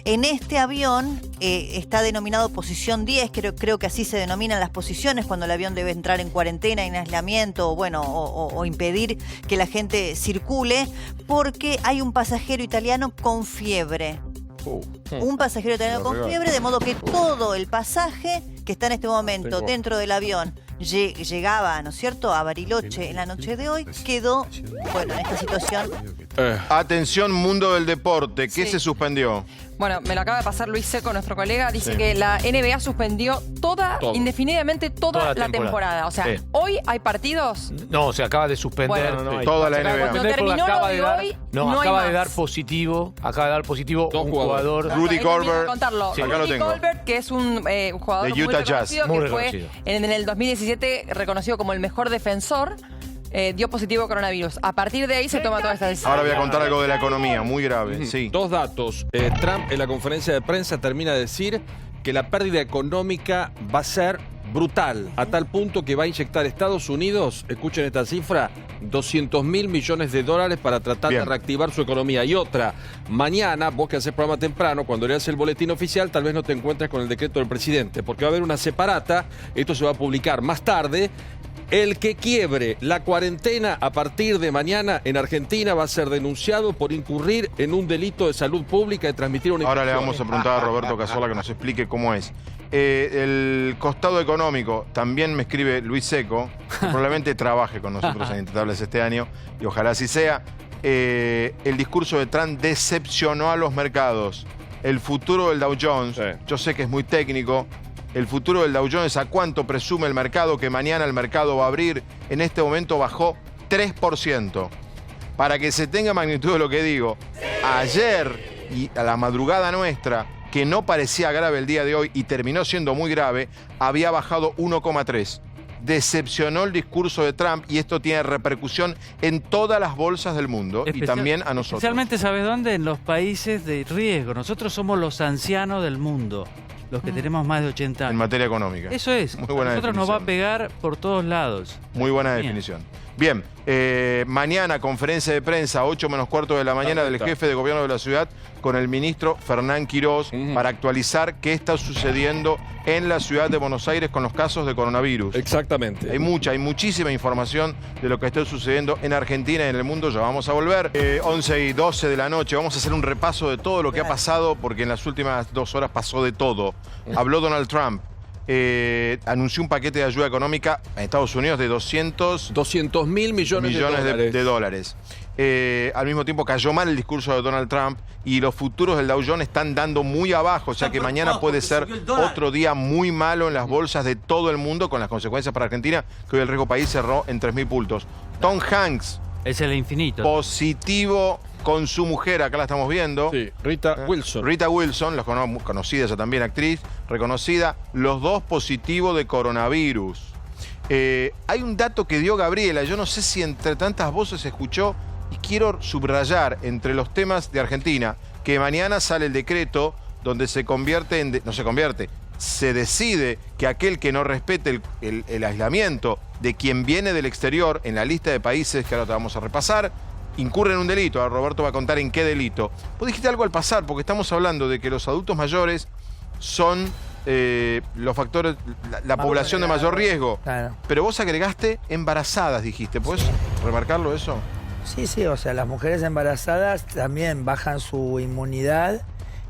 En este avión está denominado posición 10, creo que así se denominan las posiciones cuando el avión debe entrar en cuarentena, en aislamiento, o impedir que la gente circule, porque hay un pasajero italiano con fiebre. Un pasajero italiano con fiebre, de modo que todo el pasaje que está en este momento dentro del avión llegaba, ¿no es cierto?, a Bariloche en la noche de hoy, quedó, bueno, en esta situación. Atención, mundo del deporte, ¿qué se suspendió? Bueno, me lo acaba de pasar Luis Seco, nuestro colega. Dice que la NBA suspendió indefinidamente toda la temporada. O sea, ¿hoy hay partidos? No, se acaba de suspender. Bueno, toda la NBA. Cuando terminó lo de hoy, no acaba hay de dar positivo. Acaba de dar positivo un jugador. Rudy Gobert. Sí. Acá Rudy Gobert, que es un jugador de Utah muy reconocido, Jazz. que fue en el 2017 reconocido como el mejor defensor. Dio positivo coronavirus. A partir de ahí se toma toda esta decisión. Ahora voy a contar algo de la economía, muy grave. Sí. 2 datos. Trump en la conferencia de prensa termina de decir que la pérdida económica va a ser brutal, a tal punto que va a inyectar Estados Unidos, escuchen esta cifra, $200.000 millones para tratar de reactivar su economía. Y otra, mañana, vos que haces programa temprano, cuando leas el boletín oficial, tal vez no te encuentres con el decreto del presidente, porque va a haber una separata, esto se va a publicar más tarde. El que quiebre la cuarentena a partir de mañana en Argentina va a ser denunciado por incurrir en un delito de salud pública y transmitir una infección. Ahora le vamos a preguntar a Roberto Casola que nos explique cómo es. El costado económico, también me escribe Luis Seco, que probablemente trabaje con nosotros en Intratables este año, y ojalá así sea. El discurso de Trump decepcionó a los mercados. El futuro del Dow Jones, yo sé que es muy técnico, el futuro del Dow Jones, ¿a cuánto presume el mercado que mañana el mercado va a abrir? En este momento bajó 3%. Para que se tenga magnitud de lo que digo, ayer y a la madrugada nuestra, que no parecía grave el día de hoy y terminó siendo muy grave, había bajado 1,3%. Decepcionó el discurso de Trump y esto tiene repercusión en todas las bolsas del mundo y también a nosotros. Especialmente, ¿sabes dónde? En los países de riesgo. Nosotros somos los ancianos del mundo. Los que tenemos más de 80 años. En materia económica. Eso es. Muy buena nosotros definición. Nos va a pegar por todos lados. Muy buena definición. Bien, mañana conferencia de prensa, 8:15 de la mañana, del jefe de gobierno de la ciudad con el ministro Fernán Quirós para actualizar qué está sucediendo en la ciudad de Buenos Aires con los casos de coronavirus. Exactamente. Hay muchísima información de lo que está sucediendo en Argentina y en el mundo. Ya vamos a volver. 11:12 de la noche. Vamos a hacer un repaso de todo lo que ha pasado porque en las últimas 2 horas pasó de todo. Habló Donald Trump. anunció un paquete de ayuda económica en Estados Unidos de 200 mil millones de dólares. Al mismo tiempo cayó mal el discurso de Donald Trump y los futuros del Dow Jones están dando muy abajo, o sea que mañana puede ser otro día muy malo en las bolsas de todo el mundo con las consecuencias para Argentina, que hoy el riesgo país cerró en 3.000 puntos. Tom Hanks, es el infinito. Positivo con su mujer, acá la estamos viendo. Sí, Rita Wilson. Rita Wilson, conocida ella también, actriz, reconocida, los dos positivos de coronavirus. Hay un dato que dio Gabriela, yo no sé si entre tantas voces se escuchó, y quiero subrayar entre los temas de Argentina, que mañana sale el decreto donde se convierte en... se decide que aquel que no respete el aislamiento de quien viene del exterior en la lista de países que ahora te vamos a repasar, incurre en un delito. Ahora Roberto va a contar en qué delito. Vos dijiste algo al pasar, porque estamos hablando de que los adultos mayores son los factores, la población de mayor riesgo. Claro. Pero vos agregaste embarazadas, dijiste. ¿Puedes remarcarlo eso? Sí, o sea, las mujeres embarazadas también bajan su inmunidad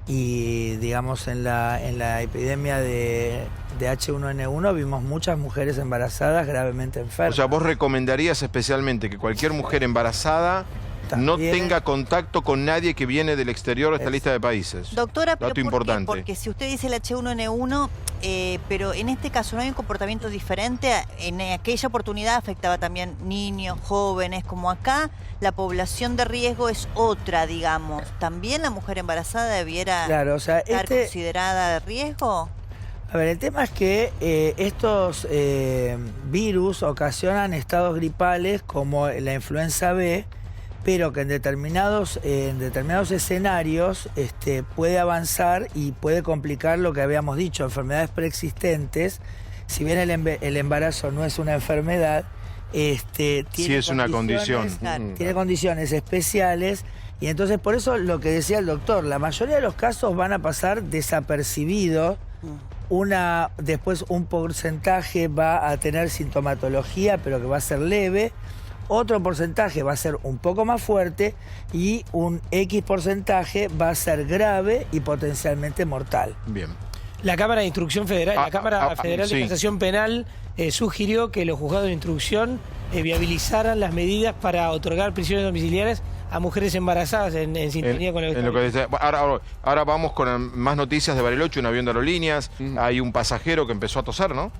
y, digamos, en la epidemia de H1N1 vimos muchas mujeres embarazadas gravemente enfermas. O sea, vos recomendarías especialmente que cualquier mujer embarazada no tenga contacto con nadie que viene del exterior de esta lista de países. Doctora, pero dato importante. Porque si usted dice el H1N1, pero en este caso no hay un comportamiento diferente. En aquella oportunidad afectaba también niños, jóvenes, como acá la población de riesgo es otra, digamos. ¿También la mujer embarazada debiera estar considerada de riesgo? A ver, el tema es que estos virus ocasionan estados gripales como la influenza B, pero que en determinados escenarios puede avanzar y puede complicar lo que habíamos dicho, enfermedades preexistentes. Si bien el embarazo no es una enfermedad, tiene es una condición. Tiene condiciones especiales, y entonces por eso lo que decía el doctor, la mayoría de los casos van a pasar desapercibidos. Después un porcentaje va a tener sintomatología, pero que va a ser leve. Otro porcentaje va a ser un poco más fuerte y un X porcentaje va a ser grave y potencialmente mortal. Bien. La Cámara de Instrucción Federal, la Cámara Federal de Casación Penal sugirió que los juzgados de instrucción viabilizaran las medidas para otorgar prisiones domiciliarias a mujeres embarazadas en sintonía con lo que dice. Ahora vamos con más noticias de Bariloche, un avión de aerolíneas. Hay un pasajero que empezó a toser, ¿no?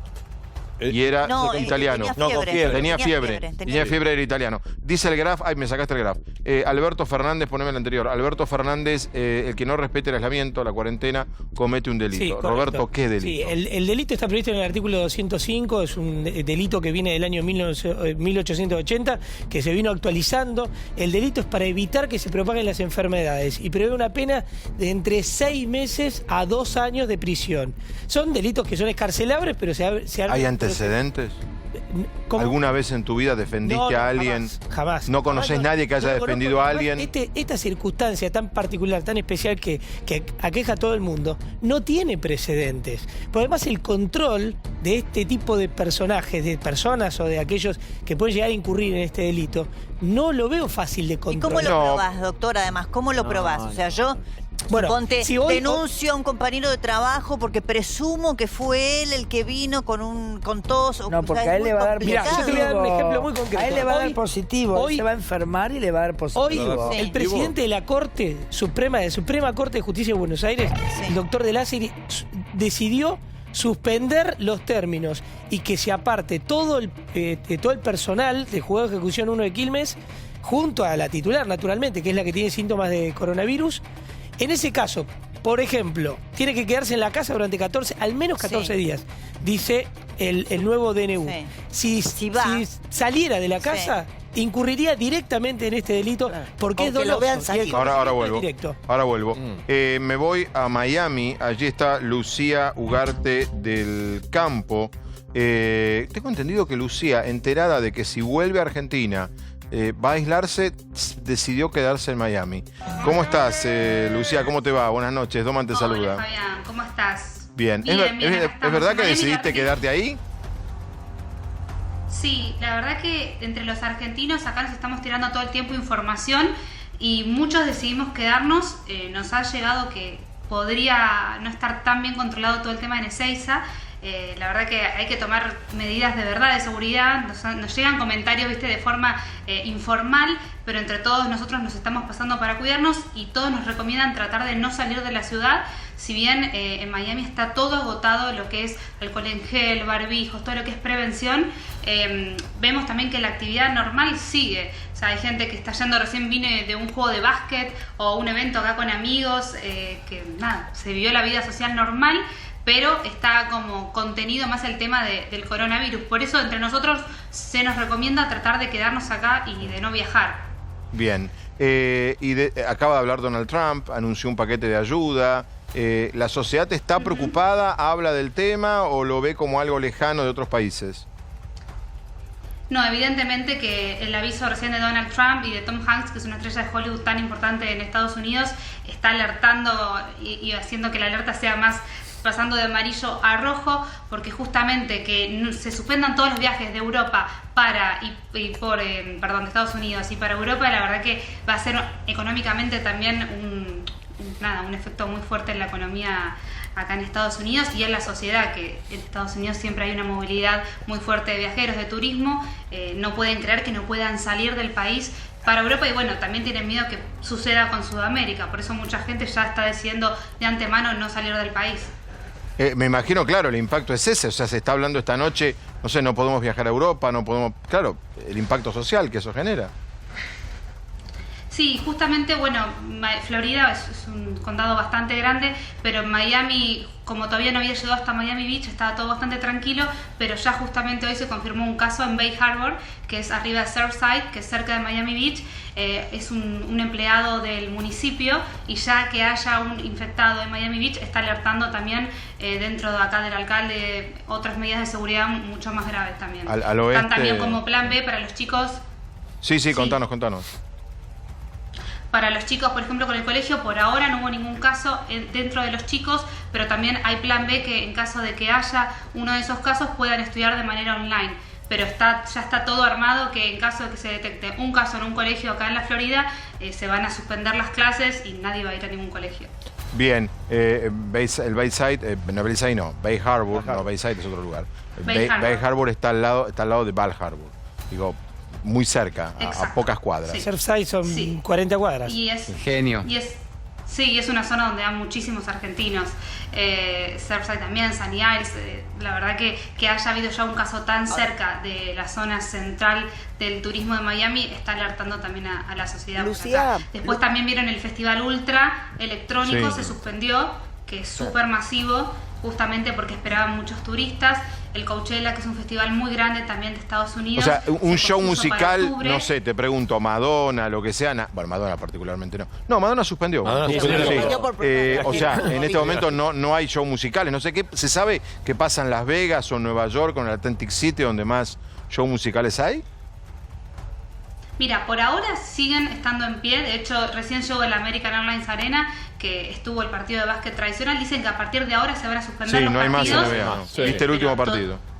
Y era italiano. Tenía fiebre. Era italiano. Dice el Graf, me sacaste el Graf. Alberto Fernández, poneme el anterior. Alberto Fernández, el que no respete el aislamiento, la cuarentena, comete un delito. Sí, Roberto, ¿qué delito? Sí, el delito está previsto en el artículo 205, es un delito que viene del año 1880, que se vino actualizando. El delito es para evitar que se propaguen las enfermedades y prevé una pena de entre 6 meses a 2 años de prisión. Son delitos que son escarcelables, pero ¿Hay antecedentes? ¿Alguna vez en tu vida defendiste a alguien? Jamás. ¿No conoces nadie que haya defendido a alguien? Esta circunstancia tan particular, tan especial que aqueja a todo el mundo, no tiene precedentes. Porque además el control de este tipo de personajes, de personas o de aquellos que pueden llegar a incurrir en este delito, no lo veo fácil de controlar. ¿Y cómo lo probás, doctora? Además, ¿cómo lo probás? O sea, yo... Suponte, denuncio a un compañero de trabajo porque presumo que fue él el que vino con tos. No, porque a él le va a dar positivo. Mirá, yo te voy a dar un ejemplo muy concreto. A él le va a dar positivo. Hoy se va a enfermar y le va a dar positivo. Hoy el presidente de la Corte Suprema Corte de Justicia de Buenos Aires, el doctor De Lázari, decidió suspender los términos y que se aparte todo el personal del Juzgado de Ejecución 1 de Quilmes, junto a la titular, naturalmente, que es la que tiene síntomas de coronavirus. En ese caso, por ejemplo, tiene que quedarse en la casa durante al menos 14 días, dice el nuevo DNU. Si saliera de la casa, incurriría directamente en este delito porque es doloso. Ahora vuelvo. Me voy a Miami, allí está Lucía Ugarte del Campo. Tengo entendido que Lucía, enterada de que si vuelve a Argentina va a aislarse, decidió quedarse en Miami. ¿Cómo estás, Lucía? ¿Cómo te va? Buenas noches. Doman te saluda. Hola, Fabián. ¿Cómo estás? Bien. ¿Es verdad que decidiste quedarte ahí? Sí, la verdad que entre los argentinos acá nos estamos tirando todo el tiempo información y muchos decidimos quedarnos. Nos ha llegado que podría no estar tan bien controlado todo el tema de Ezeiza. La verdad que hay que tomar medidas de verdad de seguridad. Nos llegan comentarios, viste, de forma informal, pero entre todos nosotros nos estamos pasando para cuidarnos y todos nos recomiendan tratar de no salir de la ciudad. Si bien en Miami está todo agotado, lo que es alcohol en gel, barbijos, todo lo que es prevención, vemos también que la actividad normal sigue. O sea, hay gente que está yendo, recién vine de un juego de básquet o un evento acá con amigos, que nada, se vivió la vida social normal, pero está como contenido más el tema del coronavirus. Por eso entre nosotros se nos recomienda tratar de quedarnos acá y de no viajar. Bien. Acaba de hablar Donald Trump, anunció un paquete de ayuda. ¿La sociedad está preocupada, habla del tema o lo ve como algo lejano de otros países? No, evidentemente que el aviso recién de Donald Trump y de Tom Hanks, que es una estrella de Hollywood tan importante en Estados Unidos, está alertando y haciendo que la alerta sea más pasando de amarillo a rojo, porque justamente que se suspendan todos los viajes de Europa de Estados Unidos y para Europa, la verdad que va a ser económicamente también un efecto muy fuerte en la economía acá en Estados Unidos y en la sociedad, que en Estados Unidos siempre hay una movilidad muy fuerte de viajeros, de turismo, no pueden creer que no puedan salir del país para Europa y bueno, también tienen miedo que suceda con Sudamérica, por eso mucha gente ya está decidiendo de antemano no salir del país. Me imagino, claro, el impacto es ese, o sea, se está hablando esta noche, no sé, no podemos viajar a Europa, no podemos, claro, el impacto social que eso genera. Sí, justamente, bueno, Florida es un condado bastante grande, pero en Miami, como todavía no había llegado hasta Miami Beach, estaba todo bastante tranquilo, pero ya justamente hoy se confirmó un caso en Bay Harbor, que es arriba de Surfside, que es cerca de Miami Beach. Es un empleado del municipio y ya que haya un infectado en Miami Beach, está alertando también dentro de acá del alcalde otras medidas de seguridad mucho más graves también. Al oeste... Están también como plan B para los chicos. Sí, contanos. Para los chicos, por ejemplo, con el colegio, por ahora no hubo ningún caso dentro de los chicos, pero también hay plan B que en caso de que haya uno de esos casos puedan estudiar de manera online. Pero ya está todo armado que en caso de que se detecte un caso en un colegio acá en la Florida, se van a suspender las clases y nadie va a ir a ningún colegio. Bien, Bayside, Bay Harbor, no, Bayside es otro lugar. Bay Harbor está al lado de Bal Harbor. Digo, muy cerca, a pocas cuadras. Sí. Surfside son 40 cuadras. Y es genio. Sí, es una zona donde hay muchísimos argentinos. Surfside también, Sunny Isles. La verdad que haya habido ya un caso tan cerca de la zona central del turismo de Miami está alertando también a la sociedad. Lucía, después también vieron el Festival Ultra Electrónico, se suspendió, que es súper masivo, justamente porque esperaban muchos turistas. El Coachella, que es un festival muy grande también de Estados Unidos. O sea, un show musical, no sé, te pregunto, Madonna, lo que sea. Bueno, Madonna particularmente no. No, Madonna suspendió. O sea, en este momento no hay show musicales. No sé qué. ¿Se sabe qué pasa en Las Vegas o en Nueva York o en el Atlantic City, donde más show musicales hay? Mira, por ahora siguen estando en pie. De hecho, recién llegó el American Airlines Arena, que estuvo el partido de básquet tradicional. Dicen que a partir de ahora se van a suspender los partidos. Sí, no hay más NBA. ¿Viste el último partido?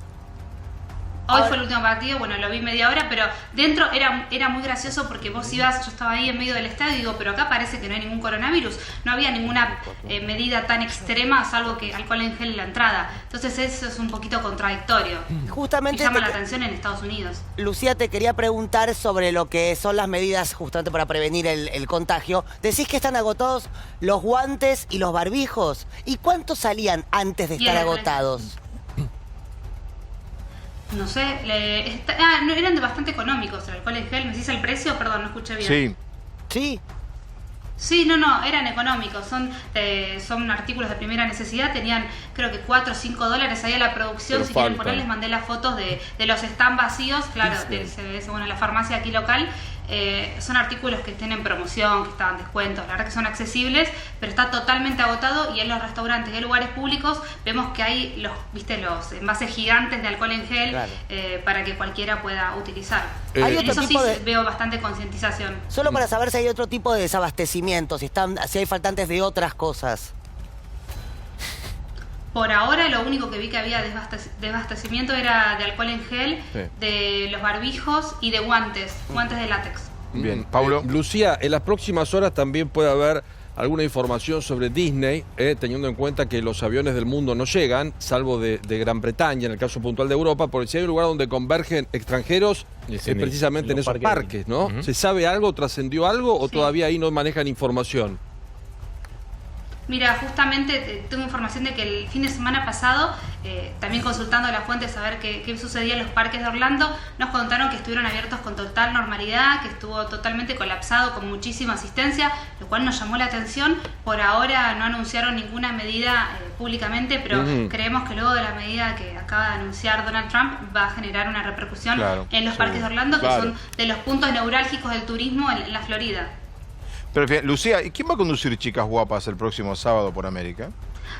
Hoy fue el último partido, bueno, lo vi media hora, pero dentro era muy gracioso porque vos ibas, yo estaba ahí en medio del estadio y digo, pero acá parece que no hay ningún coronavirus. No había ninguna medida tan extrema, salvo que alcohol en gel en la entrada. Entonces eso es un poquito contradictorio. Justamente y llama la atención en Estados Unidos. Lucía, te quería preguntar sobre lo que son las medidas justamente para prevenir el contagio. Decís que están agotados los guantes y los barbijos. ¿Y cuántos salían antes de estar agotados? No sé, eran bastante económicos el alcohol en gel. ¿Me decís el precio? Perdón, no escuché bien. Sí, no, eran económicos. Son artículos de primera necesidad. Tenían, creo que $4 o $5 ahí a la producción. Pero si quieren poner, les mandé las fotos de los stands vacíos. Claro, bueno, la farmacia aquí local. Son artículos que tienen promoción, que estaban descuentos, la verdad que son accesibles, pero está totalmente agotado y en los restaurantes y en lugares públicos vemos que hay los envases gigantes de alcohol en gel para que cualquiera pueda utilizar. ¿Hay en otro eso tipo veo bastante concientización. Solo para saber si hay otro tipo de desabastecimiento, si hay faltantes de otras cosas. Por ahora lo único que vi que había desabastecimiento era de alcohol en gel, de los barbijos y de guantes de látex. Bien, Paulo. Lucía, en las próximas horas también puede haber alguna información sobre Disney, teniendo en cuenta que los aviones del mundo no llegan, salvo de Gran Bretaña, en el caso puntual de Europa, porque si hay un lugar donde convergen extranjeros, es precisamente en esos parques, ¿no? ¿Se sabe algo, trascendió algo o todavía ahí no manejan información? Mira, justamente tengo información de que el fin de semana pasado, también consultando las fuentes a ver qué sucedía en los parques de Orlando, nos contaron que estuvieron abiertos con total normalidad, que estuvo totalmente colapsado con muchísima asistencia, lo cual nos llamó la atención. Por ahora no anunciaron ninguna medida públicamente, pero creemos que luego de la medida que acaba de anunciar Donald Trump va a generar una repercusión en los parques de Orlando, que son de los puntos neurálgicos del turismo en la Florida. Pero, Lucía, ¿y quién va a conducir Chicas Guapas el próximo sábado por América?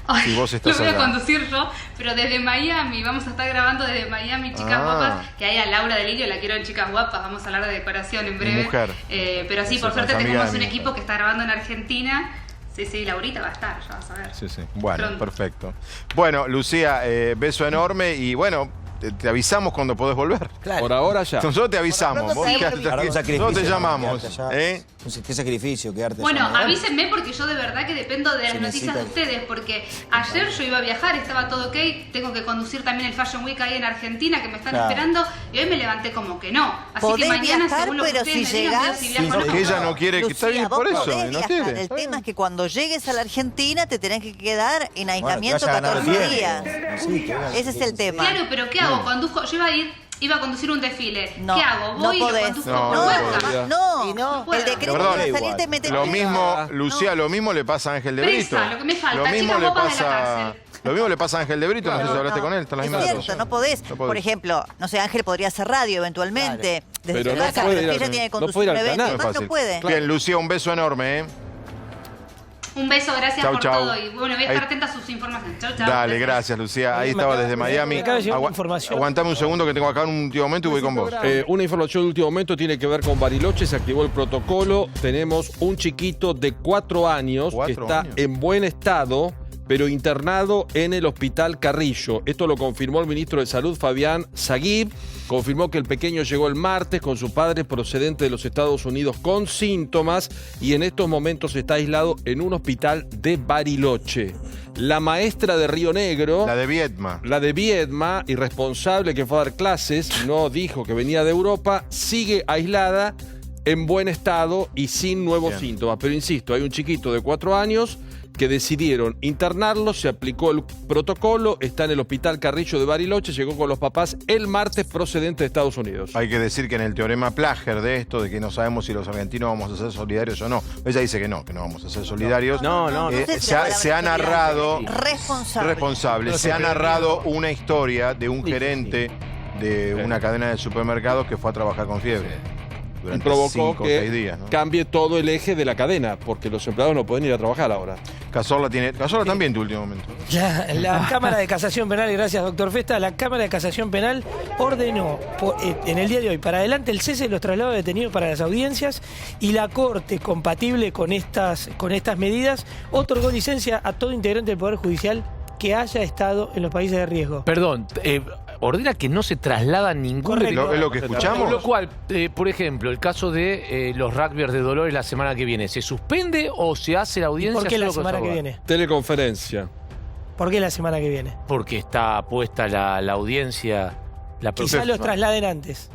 Ay, si vos estás lo voy allá. a conducir yo, pero desde Miami, vamos a estar grabando desde Miami Chicas Guapas, que hay a Laura Delirio, la quiero en Chicas Guapas, vamos a hablar de decoración en breve. Mujer. Pero sí, por suerte tenemos un equipo que está grabando en Argentina. Sí, Laurita va a estar, ya vas a ver. Sí. Bueno, Pronto. perfecto. Bueno, Lucía, beso enorme y bueno, te avisamos cuando podés volver. Claro. Por ahora ya. Nosotros te avisamos. Vos quedate Para un aquí. sacrificio, Nosotros te ¿no? llamamos. Quedarte allá. Qué sacrificio quedarte Bueno, allá, ¿no? avísenme porque yo de verdad que dependo de las noticias de ustedes, porque ayer yo iba a viajar, estaba todo ok, tengo que conducir también el Fashion Week ahí en Argentina, que me están esperando, y hoy me levanté como que no. Así que Podés mañana, viajar, según lo que pero ustedes si me digan, veo llegás- si viajo o no. Porque ella no quiere que está bien vos por eso. podés No viajar. quiere. El tema es que cuando llegues a la Argentina te tenés que quedar en aislamiento vayan a ganar 14 bien. días. Sí, que vean. Ese es el tema. Claro, pero ¿qué hago? Conduzco, yo iba a conducir un desfile. No, ¿Qué hago? no Voy y lo podés. conduzco No, por no webcam. podía. No, el decreto Perdón, de salir te mete lo presa. mismo, Lucía, lo mismo le pasa a Ángel de Brito. Presa, lo que me falta, Lo mismo Chicas le Guapas de la pasa. cárcel. Lo mismo le pasa a Ángel de Brito, no sé si hablaste con él, están las Es mismas cierto, cosas. no podés. No podés. Por ejemplo, no sé, Ángel podría hacer radio eventualmente. Desde Pero su no casa, puede pero ir ella al- tiene que no conducir puede ir un al evento, canal. además no puede. Bien, Lucía, un beso enorme. Un beso, gracias Chau, por chau. todo. Y bueno, voy a Ahí- estar atenta a sus informaciones. Chau, chau. Dale, gracias, Lucía. Ahí estaba desde Miami. me acaba de llegar una información. Aguantame un segundo que tengo acá en un último momento y voy con vos. Una información de último momento tiene que ver con Bariloche, se activó el protocolo, tenemos un chiquito de 4 años que está en buen estado, pero internado en el Hospital Carrillo. Esto lo confirmó el ministro de Salud, Fabián Zaguib. Confirmó que el pequeño llegó el martes con su padre procedente de los Estados Unidos con síntomas y en estos momentos está aislado en un hospital de Bariloche. La maestra de Río Negro, La de Viedma. irresponsable que fue a dar clases, no dijo que venía de Europa, sigue aislada en buen estado y sin nuevos síntomas. Pero insisto, hay un chiquito de 4 años que decidieron internarlo, se aplicó el protocolo, está en el Hospital Carrillo de Bariloche, llegó con los papás el martes procedente de Estados Unidos. Hay que decir que en el teorema Plager de esto, de que no sabemos si los argentinos vamos a ser solidarios o no, ella dice que no vamos a ser solidarios. No. Se ha narrado Responsable. Se ha narrado una historia de un gerente de una cadena de supermercados que fue a trabajar con fiebre. Y Durante provocó 5 o 6 que días, ¿no? cambie todo el eje de la cadena, porque los empleados no pueden ir a trabajar ahora. Cazorla también tu último momento. La Cámara de Casación Penal, gracias doctor Festa, la Cámara de Casación Penal ordenó en el día de hoy para adelante el cese de los traslados de detenidos para las audiencias y la Corte, compatible con estas medidas, otorgó licencia a todo integrante del Poder Judicial que haya estado en los países de riesgo. Perdón, ordena que no se traslada ningún Correcto. ¿Es lo que escuchamos? Con lo cual, por ejemplo, el caso de los rugbyers de Dolores la semana que viene, ¿se suspende o se hace la audiencia? ¿Por qué la solo con semana que Salvador? viene? Teleconferencia. ¿Por qué la semana que viene? Porque está puesta la audiencia la Quizás próxima. los trasladen antes,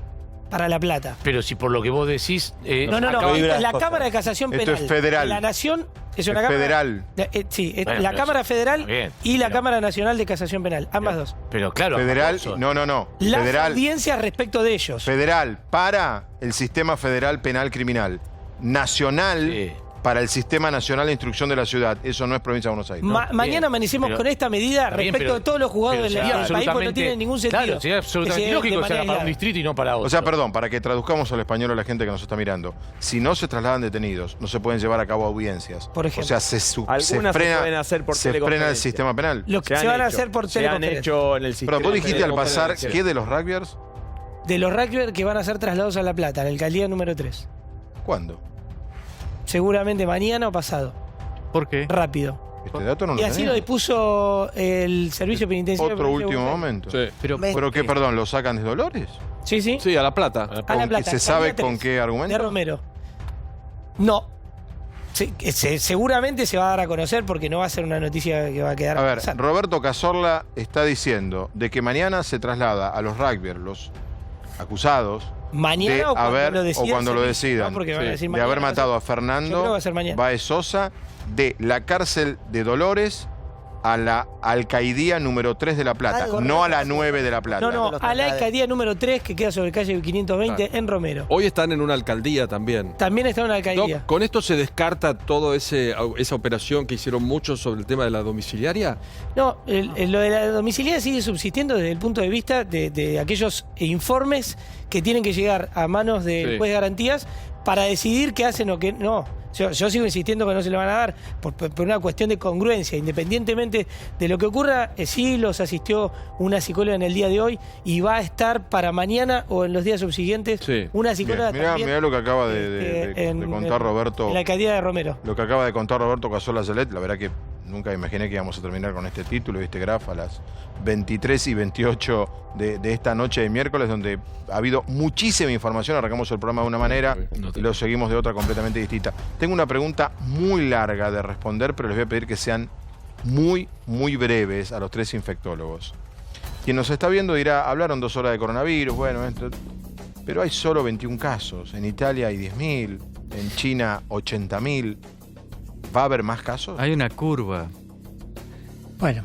para La Plata. Pero si por lo que vos decís... No, la Cámara de Casación Esto Penal es federal. de la Nación es una Es cámara... federal. Sí, Bueno, la pero Cámara Federal está bien, y la pero- Cámara Nacional de Casación Penal, ambas dos. Pero claro... Federal, Alfonso, no. Las Federal, audiencias respecto de ellos. federal para el sistema federal penal criminal. Nacional para el Sistema Nacional de Instrucción de la Ciudad. Eso no es provincia de Buenos Aires. Mañana amanecemos pero- con esta medida Está bien, respecto pero- de todos los juzgados pero del sería país, porque no absolutamente- tiene ningún sentido. Claro, sería absolutamente que sea lógico de que se haga manera para un aislada. distrito y no para otro. O sea, perdón, para que traduzcamos al español a la gente que nos está mirando. Si no se trasladan detenidos, no se pueden llevar a cabo audiencias. Por ejemplo. O sea, se Algunas se pueden hacer por frena el teleconferencia. sistema penal. Lo que se van a hacer por Se han teleconferencia. hecho en el sistema. Pero vos dijiste al pasar, teleconferencia. ¿qué de los rugbyers? De los rugbyers que van a ser trasladados a La Plata, a la alcaldía número 3. ¿Cuándo? Seguramente mañana o pasado. ¿Por qué? Rápido. Este dato no lo Y así tenía. lo dispuso el servicio penitenciario. Otro de Provincia de último Buenos Aires. momento. Sí. ¿Pero qué, perdón, lo sacan de Dolores? Sí, sí. Sí, a La Plata. A La Plata. ¿Se sabe alcaldía con 3, qué argumento? De Romero. No. seguramente se va a dar a conocer porque no va a ser una noticia que va a quedar. A ver, Roberto Cazorla está diciendo de que mañana se traslada a los rugbyers, los acusados, mañana de o cuando haber, lo decidan, o cuando lo sí, decidan, no, porque van a decir de mañana, haber va a matado ser- a yo creo que Fernando va a ser mañana. Baez Sosa de la cárcel de Dolores a la alcaidía número 3 de La Plata, no a la 9 de La Plata. No, a la alcaldía número 3 que queda sobre calle 520 en Romero. Hoy están en una alcaldía también. También está en una alcaldía. ¿Con esto se descarta toda esa operación que hicieron muchos sobre el tema de la domiciliaria? No, lo de la domiciliaria sigue subsistiendo desde el punto de vista de aquellos informes que tienen que llegar a manos del juez de garantías para decidir qué hacen o qué no. Yo sigo insistiendo que no se le van a dar por una cuestión de congruencia. Independientemente de lo que ocurra, sí los asistió una psicóloga en el día de hoy y va a estar para mañana o en los días subsiguientes una psicóloga también. Mirá lo que acaba de contar Roberto. En la alcaldía de Romero. Lo que acaba de contar Roberto Cazorla Zelet, la verdad que nunca imaginé que íbamos a terminar con este título, este grafo a las 23 y 28 de esta noche de miércoles, donde ha habido muchísima información. Arrancamos el programa de una manera y lo seguimos de otra completamente distinta. Tengo una pregunta muy larga de responder, pero les voy a pedir que sean muy, muy breves a los tres infectólogos. Quien nos está viendo dirá, hablaron 2 horas de coronavirus, bueno, pero hay solo 21 casos. En Italia hay 10.000, en China 80.000. ¿Va a haber más casos? Hay una curva. Bueno,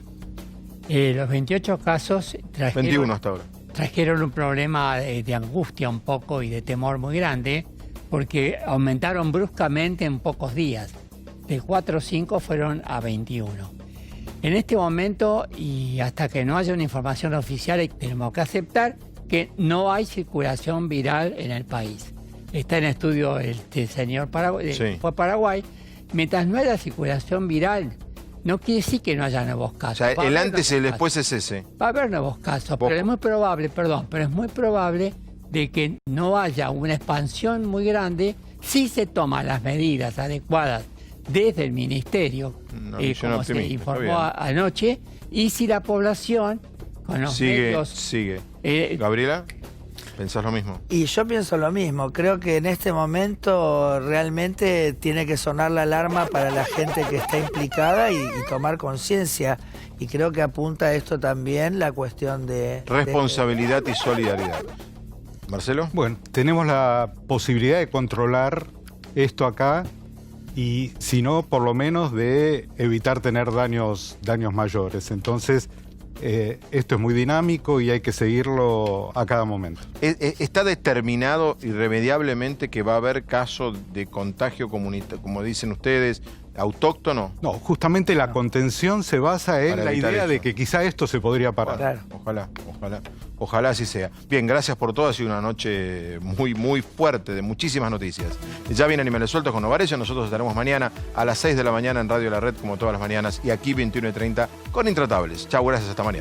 los 28 casos 21 hasta ahora. Trajeron un problema de angustia un poco y de temor muy grande porque aumentaron bruscamente en pocos días. De 4 o 5 fueron a 21. En este momento, y hasta que no haya una información oficial, tenemos que aceptar que no hay circulación viral en el país. Está en estudio este señor fue a Paraguay. Mientras no haya circulación viral, no quiere decir que no haya nuevos casos. O sea, el antes y el después es ese. Va a haber nuevos casos, pero es muy probable de que no haya una expansión muy grande si se toman las medidas adecuadas desde el Ministerio, como se informó anoche, y si la población con los medios... Sigue. Gabriela, ¿pensás lo mismo? Y yo pienso lo mismo. Creo que en este momento realmente tiene que sonar la alarma para la gente que está implicada y tomar conciencia. Y creo que apunta a esto también la cuestión de... Responsabilidad y solidaridad. Marcelo. Bueno, tenemos la posibilidad de controlar esto acá y si no, por lo menos de evitar tener daños mayores. Entonces, esto es muy dinámico y hay que seguirlo a cada momento. ¿Está determinado irremediablemente que va a haber casos de contagio comunitario, como dicen ustedes, autóctono? No, justamente la contención se basa en la idea de que quizá esto se podría parar. Ojalá así sea. Bien, gracias por todo. Ha sido una noche muy, muy fuerte, de muchísimas noticias. Ya viene Animales Sueltos con Novarecio. Nosotros estaremos mañana a las 6 de la mañana en Radio La Red, como todas las mañanas, y aquí 21:30 con Intratables. Chau, gracias, hasta mañana.